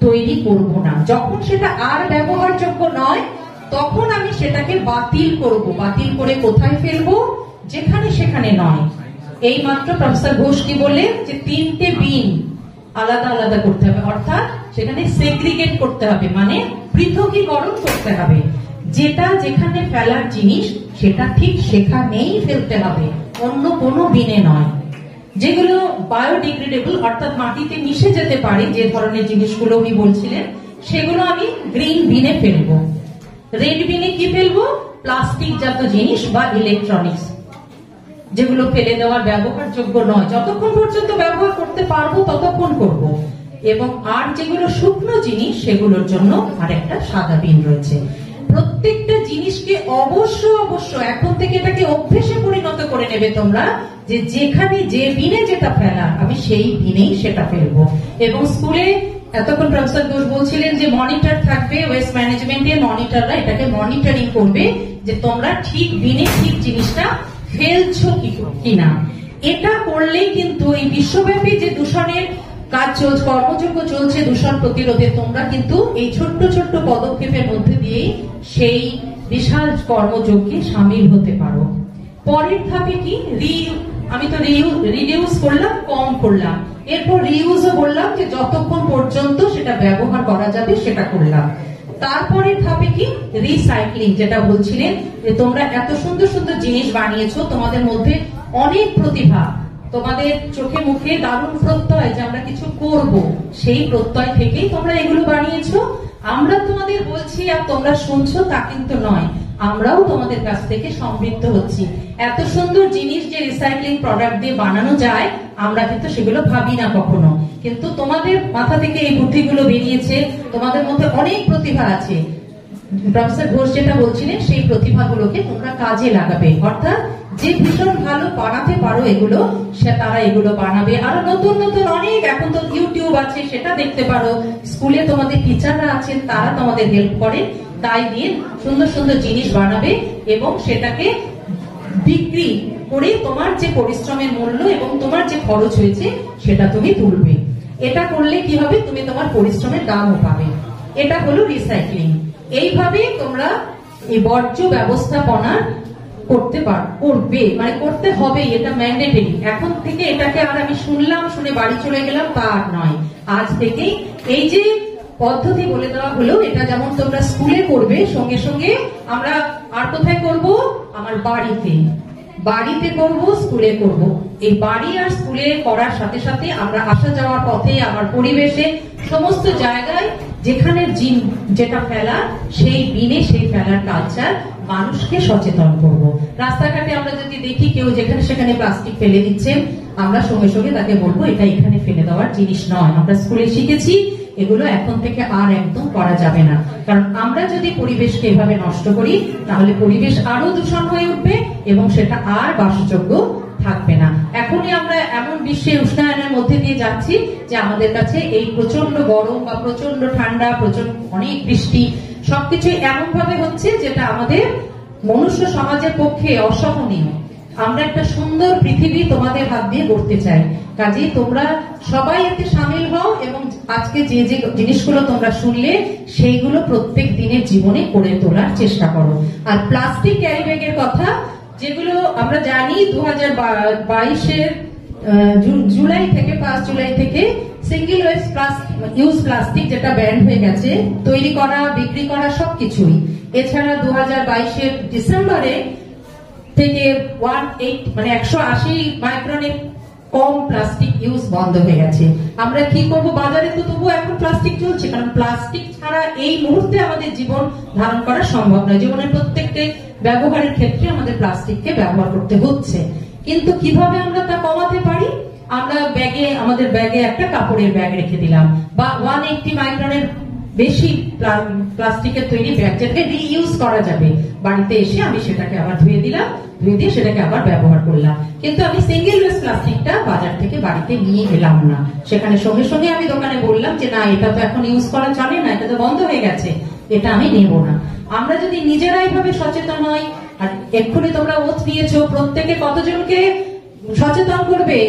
তৈরি করব না। যখন সেটা আর ব্যবহারযোগ্য নয় তখন আমি সেটাকে বাতিল করব। বাতিল করে কোথায় ফেলবো? যেখানে সেখানে নয়। এই মাত্র প্রফেসর ঘোষ কি বললেন যে 3টে বিন আলাদা আলাদা করতে হবে, অর্থাৎ সেখানে সেগ্রিগেট করতে হবে, মানে পৃথকীকরণ করতে হবে। যেটা যেখানে ফেলার জিনিস সেটা ঠিক সেখানেই ফেলতে হবে, অন্য কোনো বিনে নয়। যেগুলো বায়োডিগ্রেডেবল অর্থাৎ মাটিতে মিশে যেতে পারে, যে ধরনের জিনিসগুলো উনি বলছিলেন, সেগুলো আমি গ্রিন বিনে ফেলবো। রেড বিনে কি ফেলবো? প্লাস্টিক জাত জিনিস বা ইলেকট্রনিক্স, যেগুলো ফেলে দেওয়ার ব্যবহারযোগ্য নয়, যতক্ষণ পর্যন্ত ব্যবহার করতে পারবো ততক্ষণ করব। এবং আর যেগুলো শুকনো জিনিস, সেগুলোর জন্য আরেকটা সাদা বিন রয়েছে। প্রত্যেকটা জিনিসকে অবশ্য এখন থেকে এটাকে অভ্যেসে পরিণত করে নেবে তোমরা, যে যেখানে যে বিনে যেটা ফেলা, আমি সেই বিনেই সেটা ফেলবো। এবং স্কুলে এতক্ষণ প্রফেসর ঘোষ বলছিলেন যে মনিটর থাকবে, ওয়েস্ট ম্যানেজমেন্টের মনিটররা এটাকে মনিটরিং করবে যে তোমরা ঠিক বিনে ঠিক জিনিসটা ফেলছো কিনা। এটা করলেই কিন্তু এই বিশ্বব্যাপী যে দূষণের কাজ চলছে, কর্মযজ্ঞ চলছে দূষণ প্রতিরোধে, তোমরা কিন্তু এই ছোট্ট ছোট্ট পদক্ষেপের মধ্যে দিয়েই সেই বিশাল কর্মযজ্ঞে সামিল হতে পারো। পরের ধাপে কি? আমি তো রিডিউস করলাম, কম করলাম। এরপর রিউজও বললাম যে যতক্ষণ পর্যন্ত সেটা ব্যবহার করা যাবে সেটা করলাম। তারপরে ধাপে কি? রিসাইক্লিং, যেটা বলছিলেন যে তোমরা এত সুন্দর সুন্দর জিনিস বানিয়েছো, তোমাদের মধ্যে অনেক প্রতিভা, তোমাদের চোখে মুখে দারুণ প্রত্যয় যে আমরা কিছু করব, সেই প্রত্যয় থেকেই তোমরা এগুলো বানিয়েছো। আমরা তোমাদের বলছি আর তোমরা শুনছো তা কিন্তু নয়, আমরাও তোমাদের কাছ থেকে সমৃদ্ধ হচ্ছি। এত সুন্দর জিনিস যে রিসাইক্লিং প্রোডাক্ট দিয়ে বানানো যায়, আমরা কিন্তু সেগুলো ভাবি না কখনো, কিন্তু তোমাদের মাথা থেকে এই বুদ্ধিগুলো বেরিয়েছে, তোমাদের মধ্যে অনেক প্রতিভা আছে। প্রফেসর ঘোষ যেটা বলছিলেন, সেই প্রতিভাগুলোকে তোমরা কাজে লাগাবে, অর্থাৎ যে ভীষণ ভালো বানাতে পারো এগুলো, সে তারা এগুলো বানাবে। আরো নতুন নতুন অনেক, এখন তো ইউটিউব আছে, সেটা দেখতে পারো। স্কুলে তোমাদের টিচাররা আছেন, তারা তোমাদের হেল্প করে, তাই দিয়ে সুন্দর সুন্দর জিনিস বানাবে এবং সেটাকে বিক্রি করে তোমার যে পরিশ্রমের মূল্য এবং তোমার যে খরচ হয়েছে সেটা তুমি তুলবে। এটা করলে কি হবে? তুমি তোমার পরিশ্রমের দামও পাবে। এটা হলো রিসাইক্লিং। এইভাবে তোমরা এই বর্জ্য ব্যবস্থাপনা করবে, মানে করতে হবে, এটা ম্যান্ডেটরি। এখন থেকে এটাকে আর আমি শুনলাম, শুনে বাড়ি চলে গেলাম, তা আর নয়। আজ থেকেই এই যে পদ্ধতি বলে দেওয়া হলো, এটা যেমন তোমরা স্কুলে করবে, সঙ্গে সঙ্গে আমরা আর কোথায় করব? আমার বাড়িতে করব, স্কুলে করব। এই বাড়ি আর স্কুলে করার সাথে সাথে আমরা আসা যাওয়ার পথে, আমার পরিবেশে, সমস্ত জায়গায় যেখানে যেটা ফেলা, সেই বিনে সেই ফেলার কালচার মানুষকে সচেতন করব। রাস্তাঘাটে আমরা যদি দেখি কেউ যেখানে সেখানে প্লাস্টিক ফেলে দিচ্ছে, আমরা সঙ্গে সঙ্গে তাকে বলবো এটা এখানে ফেলে দেওয়ার জিনিস নয়। আমরা স্কুলে শিখেছি এগুলো এখন থেকে আর একদম করা যাবে না, কারণ আমরা যদি পরিবেশকে এভাবে নষ্ট করি, তাহলে পরিবেশ আরো দূষণ হয়ে উঠবে এবং সেটা আর বাসযোগ্য থাকবে না। এখনই আমরা এমন বিশ্বের উষ্ণায়নের মধ্যে দিয়ে যাচ্ছি যে আমাদের কাছে এই প্রচন্ড গরম বা প্রচন্ড ঠান্ডা, প্রচন্ড অনেক বৃষ্টি, সবকিছু এমন ভাবে হচ্ছে যেটা আমাদের মনুষ্য সমাজের পক্ষে অসহনীয়। আমরা একটা সুন্দর পৃথিবী তোমাদের হাত দিয়ে গড়তে চাই, কাজেই তোমরা সবাই এতে সামিল হও এবং আজকে যে যে জিনিসগুলো তোমরা শুনলে সেইগুলো প্রত্যেক দিনের জীবনে করে তোলার চেষ্টা করো। আর প্লাস্টিক ক্যারি ব্যাগের কথা, যেগুলো আমরা জানি 2022-এর জুলাই থেকে 5 জুলাই থেকে সিঙ্গেল ইউজ প্লাস্টিক যেটা ব্যান হয়ে গেছে, তৈরি করা, বিক্রি করা সবকিছুই। এছাড়া 2022-এর ডিসেম্বরে থেকে 180 মাইক্রনের কম প্লাস্টিক ইউজ বন্ধ হয়ে গেছে। আমরা কি করব? বাজারে তো তবুও এখন প্লাস্টিক চলছে, কারণ প্লাস্টিক ছাড়া এই মুহূর্তে আমাদের জীবন ধারণ করা সম্ভব নয়। জীবনের প্রত্যেকটা ব্যবহারের ক্ষেত্রে আমাদের প্লাস্টিককে ব্যবহার করতে হচ্ছে, কিন্তু কিভাবে আমরা তা কমাতে পারি? আমরা আমাদের ব্যাগে একটা কাপড়ের ব্যাগ রেখে দিলাম, বা 180 মাইক্রনের বেশি প্লাস্টিকের তৈরি ব্যাগ যেটাকে রিইউজ করা যাবে। বাড়িতে এসে আমি সেটাকে আবার ধুয়ে দিলাম, ধুয়ে দিয়ে সেটাকে আবার ব্যবহার করলাম, কিন্তু আমি সিঙ্গেল ইউজ প্লাস্টিকটা বাজার থেকে বাড়িতে নিয়ে এলাম না। সেখানে সঙ্গে সঙ্গে আমি দোকানে বললাম যে না, এটা তো এখন ইউজ করা চলে না, এটা তো বন্ধ হয়ে গেছে, এটা আমি নেব না। আমরা যদি নিজেরাই ভাবে সচেতন হই, আর এক্ষুনি তোমরা ওথ নিয়েছো, প্রত্যেকে কতজনকে সচেতন করবে?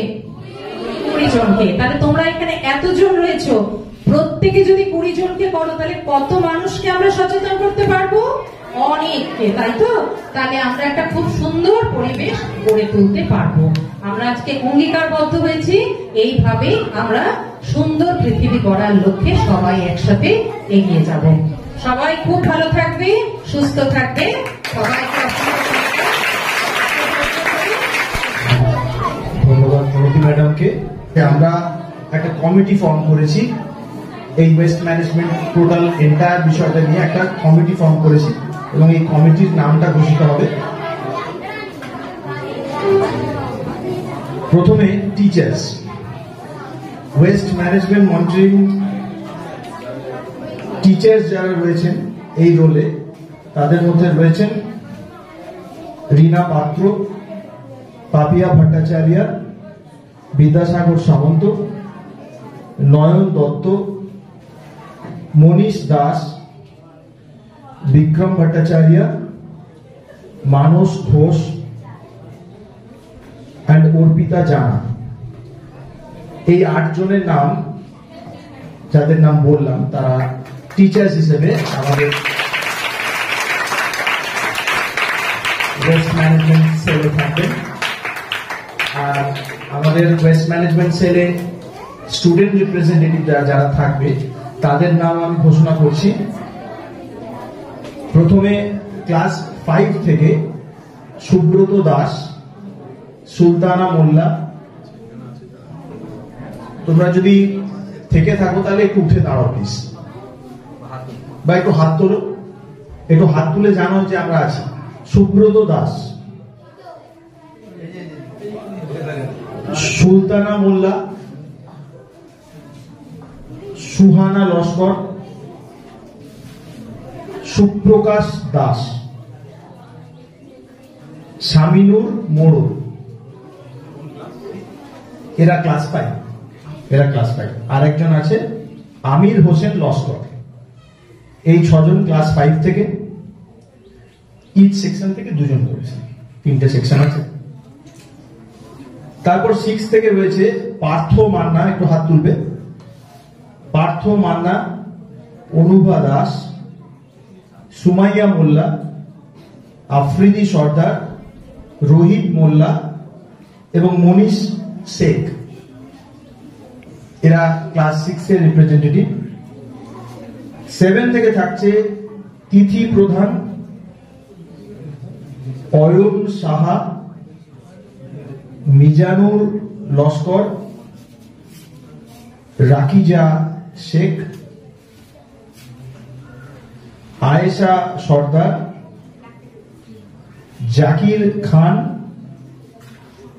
20 জনকে। তাহলে তোমরা এখানে এতজন রয়েছো, প্রত্যেকে যদি 20 জনকে করো, তাহলে কত মানুষকে আমরা সচেতন করতে পারবো? অনেককে, তাই তো? তাহলে আমরা একটা খুব সুন্দর পরিবেশ গড়ে তুলতে পারবো। আমরা আজকে অঙ্গীকারবদ্ধ হয়েছি, এইভাবে আমরা সুন্দর পৃথিবী গড়ার লক্ষ্যে সবাই একসাথে এগিয়ে যাব। সবাই খুব ভালো থাকবে, সুস্থ থাকবে, সবাইকে ধন্যবাদ ম্যাডাম। আমরা একটা কমিটি ফর্ম করেছি, এই ওয়েস্ট ম্যানেজমেন্ট টোটাল এন্টায়ার বিষয়টা নিয়ে একটা কমিটি ফর্ম করেছি এবং এই কমিটির নামটা ঘোষিত হবে। প্রথমে teachers, waste management monitoring teachers যারা রয়েছেন এই রোলে, তাদের মধ্যে রয়েছেন রীনা পাত্র, পাপিয়া ভট্টাচার্য, বিদ্যাসাগর সামন্ত, নয়ন দত্ত, মনীষ দাস, বিক্রম ভট্টাচার্য, মানস ঘোষ অ্যান্ড অর্পিতা জানা। এই 8 জনের নাম, যাদের নাম বললাম, তারা টিচার্স হিসেবে আমাদের ওয়েস্ট ম্যানেজমেন্ট সেলে থাকবেন। আর আমাদের ওয়েস্ট ম্যানেজমেন্ট সেলে স্টুডেন্ট রিপ্রেজেন্টেটিভ যারা থাকবে তাদের নাম আমি ঘোষণা করছি। প্রথমে ক্লাস 5 থেকে সুব্রত দাস, সুলতানা মোল্লা। তোমরা যদি থেকে থাকো তাহলে একটু উঠে দাঁড়াও প্লিজ, বা একটু হাত তোলো, একটু হাত তুলে জানাও যে আমরা আছি। সুব্রত দাস, সুলতানা মোল্লা, সুহানা লস্কর, সুপ্রকাশ দাস, শামিনুর মোড়ল। এরা ক্লাস 5। আরেকজন আছে আমির হোসেন লস্কর। এই 6 জন ক্লাস 5 থেকে। ইচ সেকশন থেকে 2 জন করেছে, 3টে সেকশন আছে। তারপর 6 থেকে রয়েছে পার্থ মান্না, একটু হাত তুলবে। পার্থ মান্না, অনুভা দাস, সুমাইয়া মোল্লা, আফ্রিদি সর্দার, রোহিত মোল্লা এবং মনীষ শেখ। এরা ক্লাস 6 এর রিপ্রেজেন্টেটিভ। 7 থেকে থাকছে তিথি প্রধান, অয়ন সাহা, মিজানুর লস্কর, রাকিজা শেখ, আয়েশা সর্দার, জাকির খান।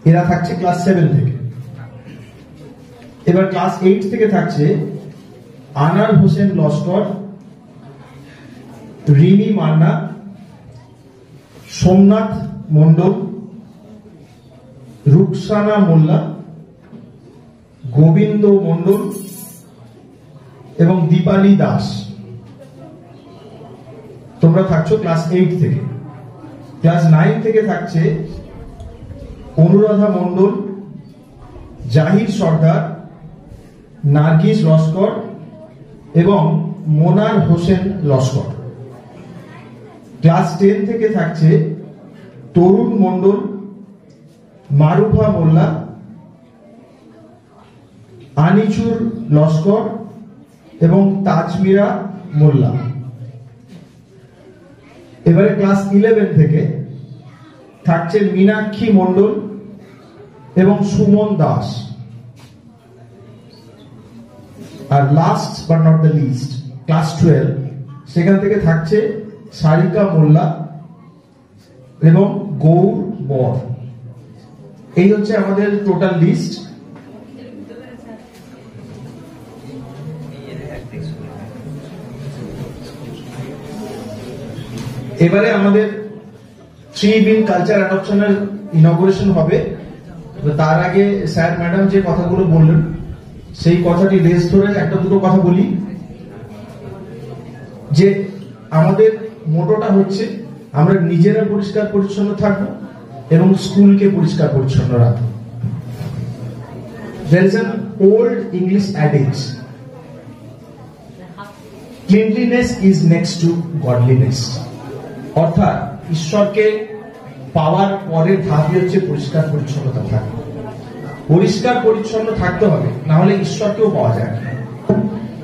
এরা থাকছে ক্লাস 7 থেকে। এবার ক্লাস 8 থেকে থাকছে আনার হোসেন লস্কর, রিমি মান্না, সোমনাথ মন্ডল, রুকসানা মোল্লা, গোবিন্দ মন্ডল এবং দীপালি দাস। তোমরা থাকছো ক্লাস 8 থেকে। ক্লাস 9 থেকে থাকছে অনুরাধা মন্ডল, জাহির সর্দার, নার্গিস লস্কর এবং মোনার হোসেন লস্কর। ক্লাস 10 থেকে থাকছে তরুণ মন্ডল, মারুফা মোল্লা, আনিচুর লস্কর এবং তাজমিরা মোল্লা। এবারে ক্লাস 11 থেকে থাকছে মীনাক্ষী মন্ডল এবং সুমন দাস। আর last but not the least, class 12, সেখান থেকে থাকছে সারিকা মোল্লা এবং গৌর বর। এই হচ্ছে আমাদের টোটাল লিস্ট। এবারে আমাদের 3 কালচার অ্যাডপশনের ইনঅগ্রেশন হবে। তার আগে স্যার ম্যাডাম যে কথাগুলো বললেন সেই কথাটি রেস ধরে একটা দুটো কথা বলি। যে আমাদের মোটোটা হচ্ছে আমরা নিজেরা পরিষ্কার পরিচ্ছন্ন থাকবো এবং স্কুলকে পরিষ্কার পরিচ্ছন্ন রাখবো। There is an old English adage, cleanliness is next to godliness. অর্থাৎ ঈশ্বরকে পাওয়ার পরের ধাপই হচ্ছে পরিষ্কার পরিচ্ছন্নতা থাকা। পরিষ্কার পরিচ্ছন্ন থাকতে হবে, না হলে ঈশ্বরকেও পাওয়া যায় না।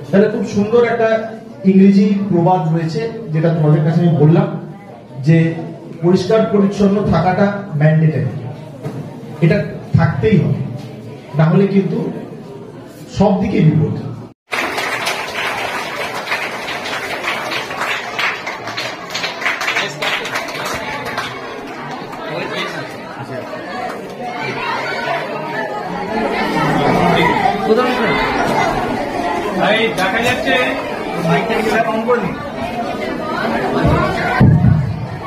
তাহলে খুব সুন্দর একটা ইংরেজি প্রবাদ রয়েছে, যেটা তোমাদের কাছে আমি বললাম, যে পরিষ্কার পরিচ্ছন্ন থাকাটা ম্যান্ডেটরি, এটা থাকতেই হবে, না হলে কিন্তু সব দিকে বিপদ। দেখা যাচ্ছে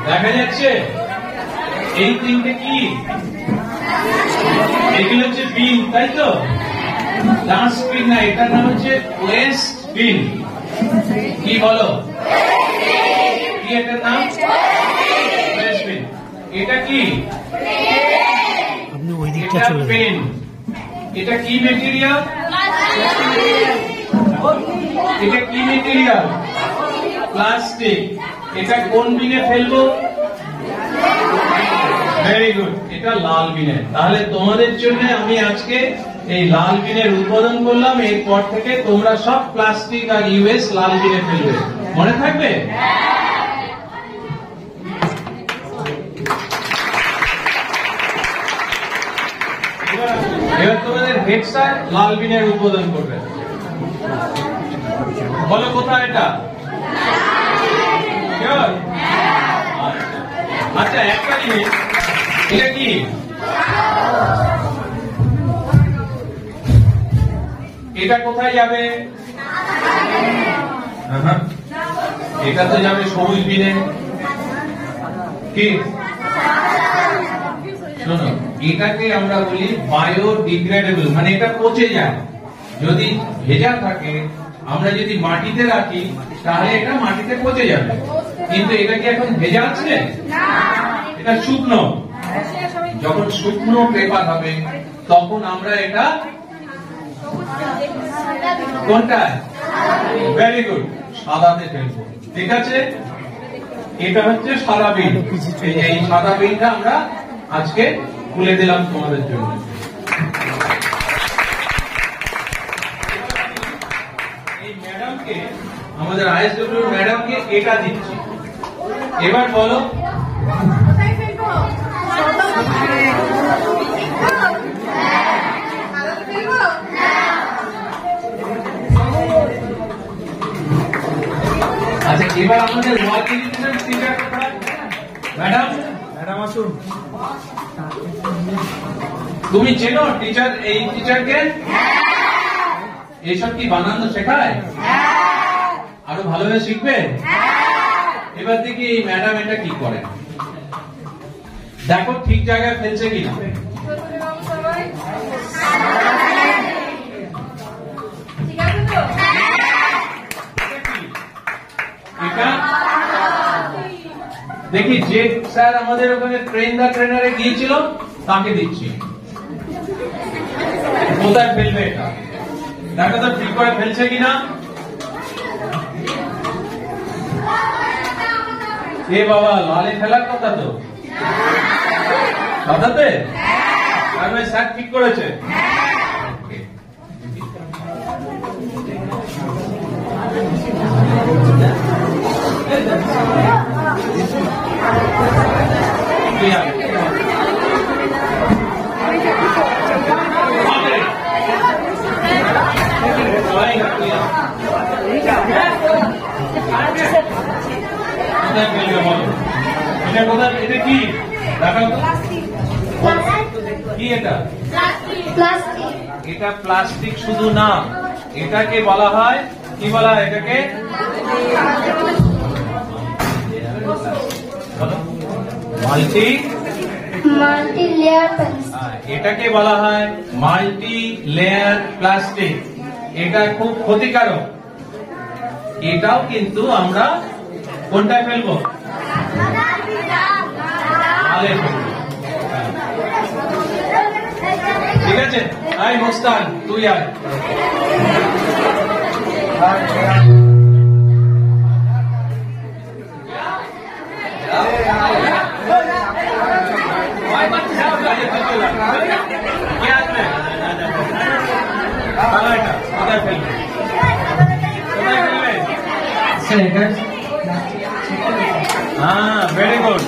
দেখা যাচ্ছে এই তিনটে কি এগুলো হচ্ছে বিন, তাই তো? ডাস্টবিন না, এটার নাম হচ্ছে ওয়েস্ট বিন। কি বলো, কি এটার নাম? ওয়েস্ট বিন। এটা কি? এটা পেন। এটা কি মেটেরিয়াল? এটা কি মেটেরিয়াল? প্লাস্টিক। এটা কোন বিনে ফেলবো? ভেরি গুড, এটা লাল বিনে। তাহলে তোমাদের জন্য আমি আজকে এই লাল বিনের উদ্বোধন করলাম। এরপর থেকে তোমরা সব প্লাস্টিক আর ইউএস লাল বিনে ফেলবে, মনে থাকবে? এবার তোমাদের হেড স্যার লাল বিনের উদ্বোধন করবে। বলো কোথায় এটা? আচ্ছা, একটা জিনিস, এটা কি? এটা কোথায় যাবে? এটা তো যাবে সবুজ বিনে। কি শোনো, এটাকে আমরা বলি বায়োডিগ্রেডেবল, মানে এটা পচে যায়। যদি ভেজা থাকে, আমরা যদি মাটিতে রাখি তাহলে এটা মাটিতে পচে যাবে। কিন্তু এটা কি এখন ভেজা আছে? এটা শুকনো। যখন শুকনো পেপার হবে তখন আমরা এটা কোনটা? ভেরি গুড, সাদাতে ফেলবো। ঠিক আছে, এটা হচ্ছে সাদা বিন। এই সাদা বিনটা আমরা আজকে খুলে দিলাম তোমাদের জন্য। এই ম্যাডামকে, আমাদের আইএসডব্লিউ ম্যাডামকে এটা দিচ্ছি। এবার বলো আচ্ছা, এবার আমাদের ওয়ার্কিং টিচার কোথায়? ম্যাডাম, ম্যাডাম আসুন। তুমি চেনো টিচার, এই টিচারকে? এইসব কি বানানো শেখায়? আরো ভালোভাবে শিখবে? এবার দেখি এই ম্যাডাম এটা কি করে, দেখো ঠিক জায়গায় ফেলছে কিনা। এটা দেখি যে স্যার আমাদের ওখানে ট্রেনারে গিয়েছিল তাকে দিচ্ছি। কোথায় ফেলবে এটা দেখো তো ঠিক করে ফেলছে কিনা। এ বাবা, লালে ফেলার কথা তো, সাদাতে? স্যার ঠিক করেছে। এটা কি? কি এটা? এটা প্লাস্টিক শুধু না, এটাকে বলা হয়, কি বলা হয় এটাকে? Multi layer. এটাকে বলা হয় মাল্টি লেয়ার প্লাস্টিক। এটা খুব ক্ষতিকারক। এটাও কিন্তু আমরা কোনটায় ফেলবো? ঠিক আছে, আই মুস্তান, তুই আয়। हाँ, वेरी गुड।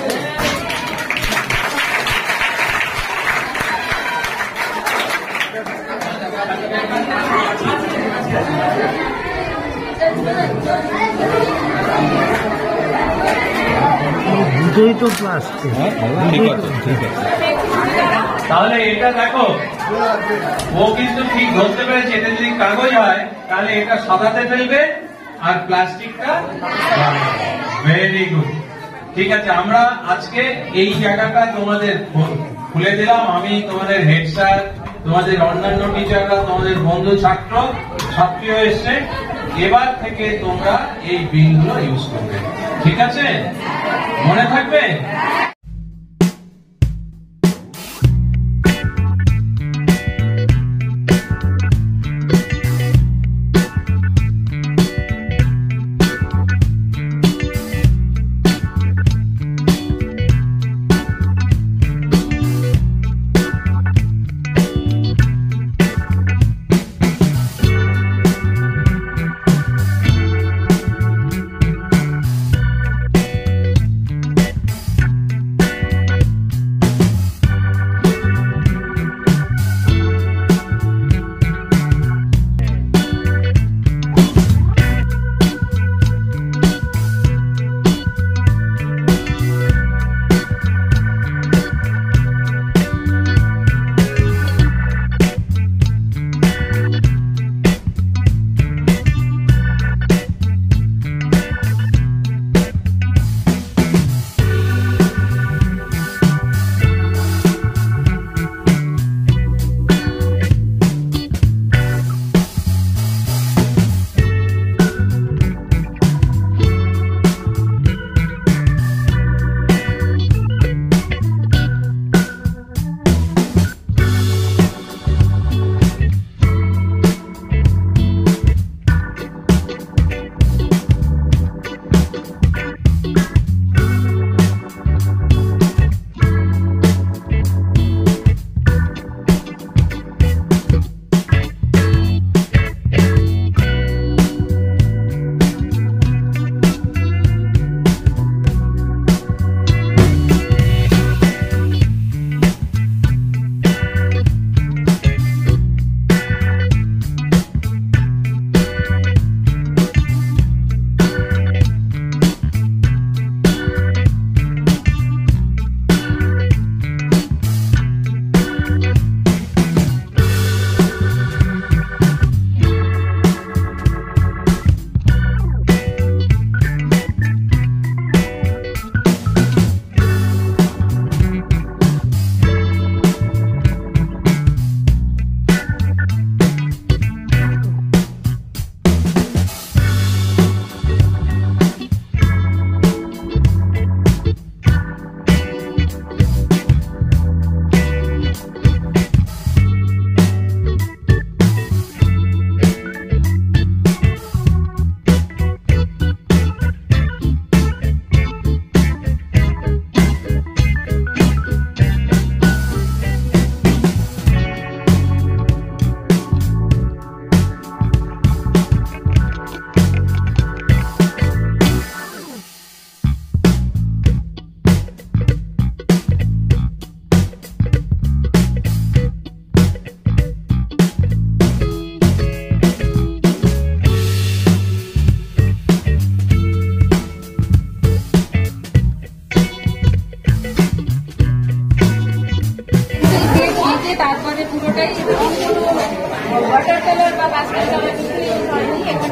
দুটোই তো প্লাস্টিক। তাহলে এটা দেখো, ও কিন্তু ঠিক ধরতে পেরেছে। এটা যদি কাগজ হয় তাহলে এটা সাদাতে ফেলবে আর প্লাস্টিকটা। ভেরি গুড, ঠিক আছে। আমরা আজকে এই জায়গাটা তোমাদের খুলে দিলাম। আমি তোমাদের হেড স্যার, তোমাদের অন্যান্য টিচাররা, তোমাদের বন্ধু ছাত্র ছাত্রীও এসছে। এবার থেকে তোমরা এই বিনগুলো ইউজ করবে, ঠিক আছে? মনে থাকবে?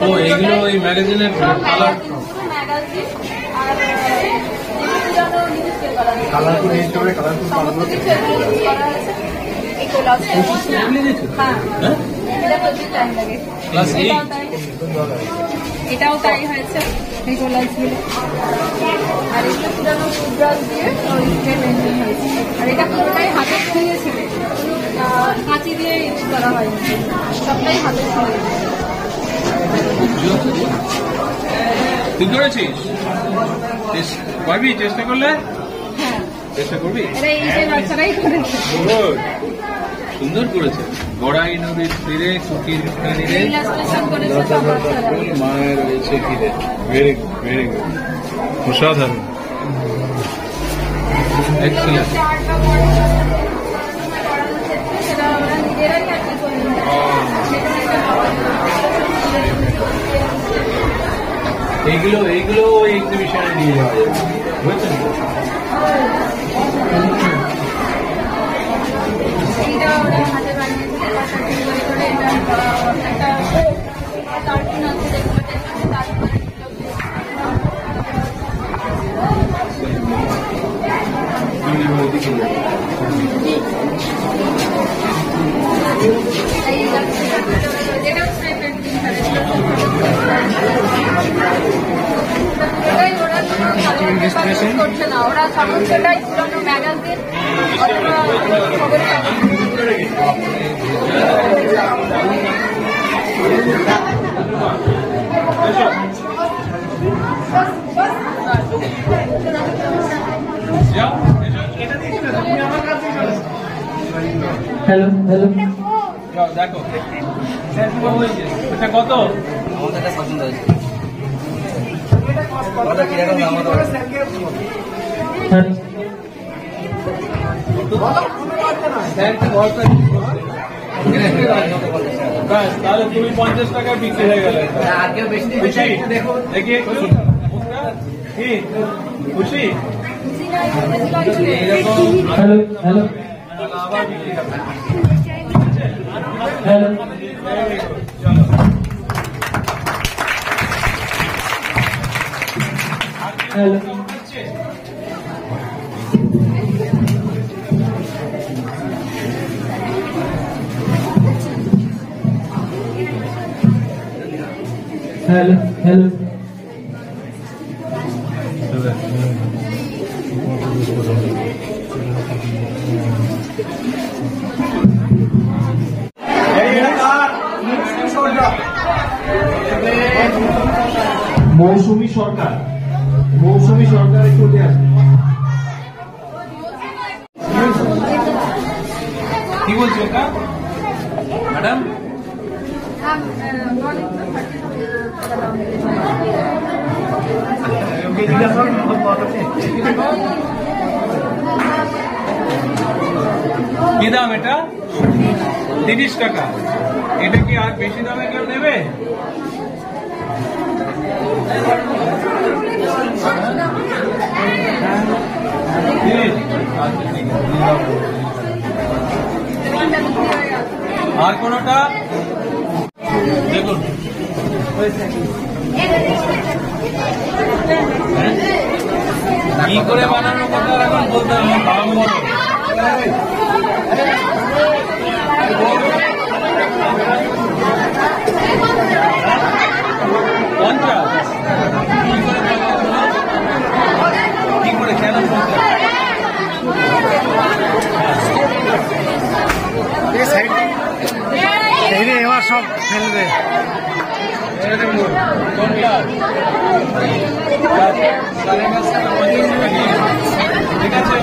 তো এগুলো ওই ম্যাগাজিনের কালার কালারফুল নিউজ পেপারে কালারফুল পালগুলো ক্লাস 8 এটাও তাই হয়েছে এই গোলাপগুলো আর এটা পুরানো ফুটব্রাশ দিয়ে পেন্টিং হয়েছে আর এটা পুরোটাই হাতে খুলিয়েছিল কাঁচি দিয়ে ইউজ করা হয়নি সবটাই হাতে খুলে তুই করেছিস পারবি চেষ্টা করলে হ্যাঁ চেষ্টা করবি এটা এই যে বাচ্চারাই করেছে সুন্দর করেছে গড়াই নদীর তীরে কুকির তীরে ইলাস্ট্রেশন করেছে সব বাচ্চারা মায়ের রয়েছে তীরে ভেরি ভেরি গুড অসাধারণ এক্সিলেন্ট সেটা আমরা নিজেরাই আর কি করি এইগুলো এইগুলো এক্সিবিশনে নিয়ে যাওয়া যাবে এইটা ওরা হাতে বানিয়েছে করে এটা একটা কার্টুন আছে যেগুলোতে তারপরে করছে না, ওরা সমস্তটাই পুরোনো ম্যাগাজিন হ্যালো হ্যালো দেখো এটা কত? আমাদের এটা পছন্দ হয়েছে। ওটা কিরকম দাম হতে পারে? তাহলে তুমি 50 টাকায় বিক্রি হয়ে গেলে। আজকে বেশি খুশি? দেখি কি খুশি? হ্যালো হ্যালো আবার বিক্রি হবে। হ্যালো হ্যালো হ্যালো হ্যালো মৌসুমী সরকার, মৌসুমী সরকার একটু উঠে আসবে। কি বলছো এটা ম্যাডাম? কি দাম এটা? 30 টাকা। এটা কি আর বেশি দামে কেউ নেবে? আর কোনটা দেখুন কি করে বানানোর কথা এখন বলতে হবে। দাম বলো। কি করে কেন এবার সব ফেলবে। ঠিক আছে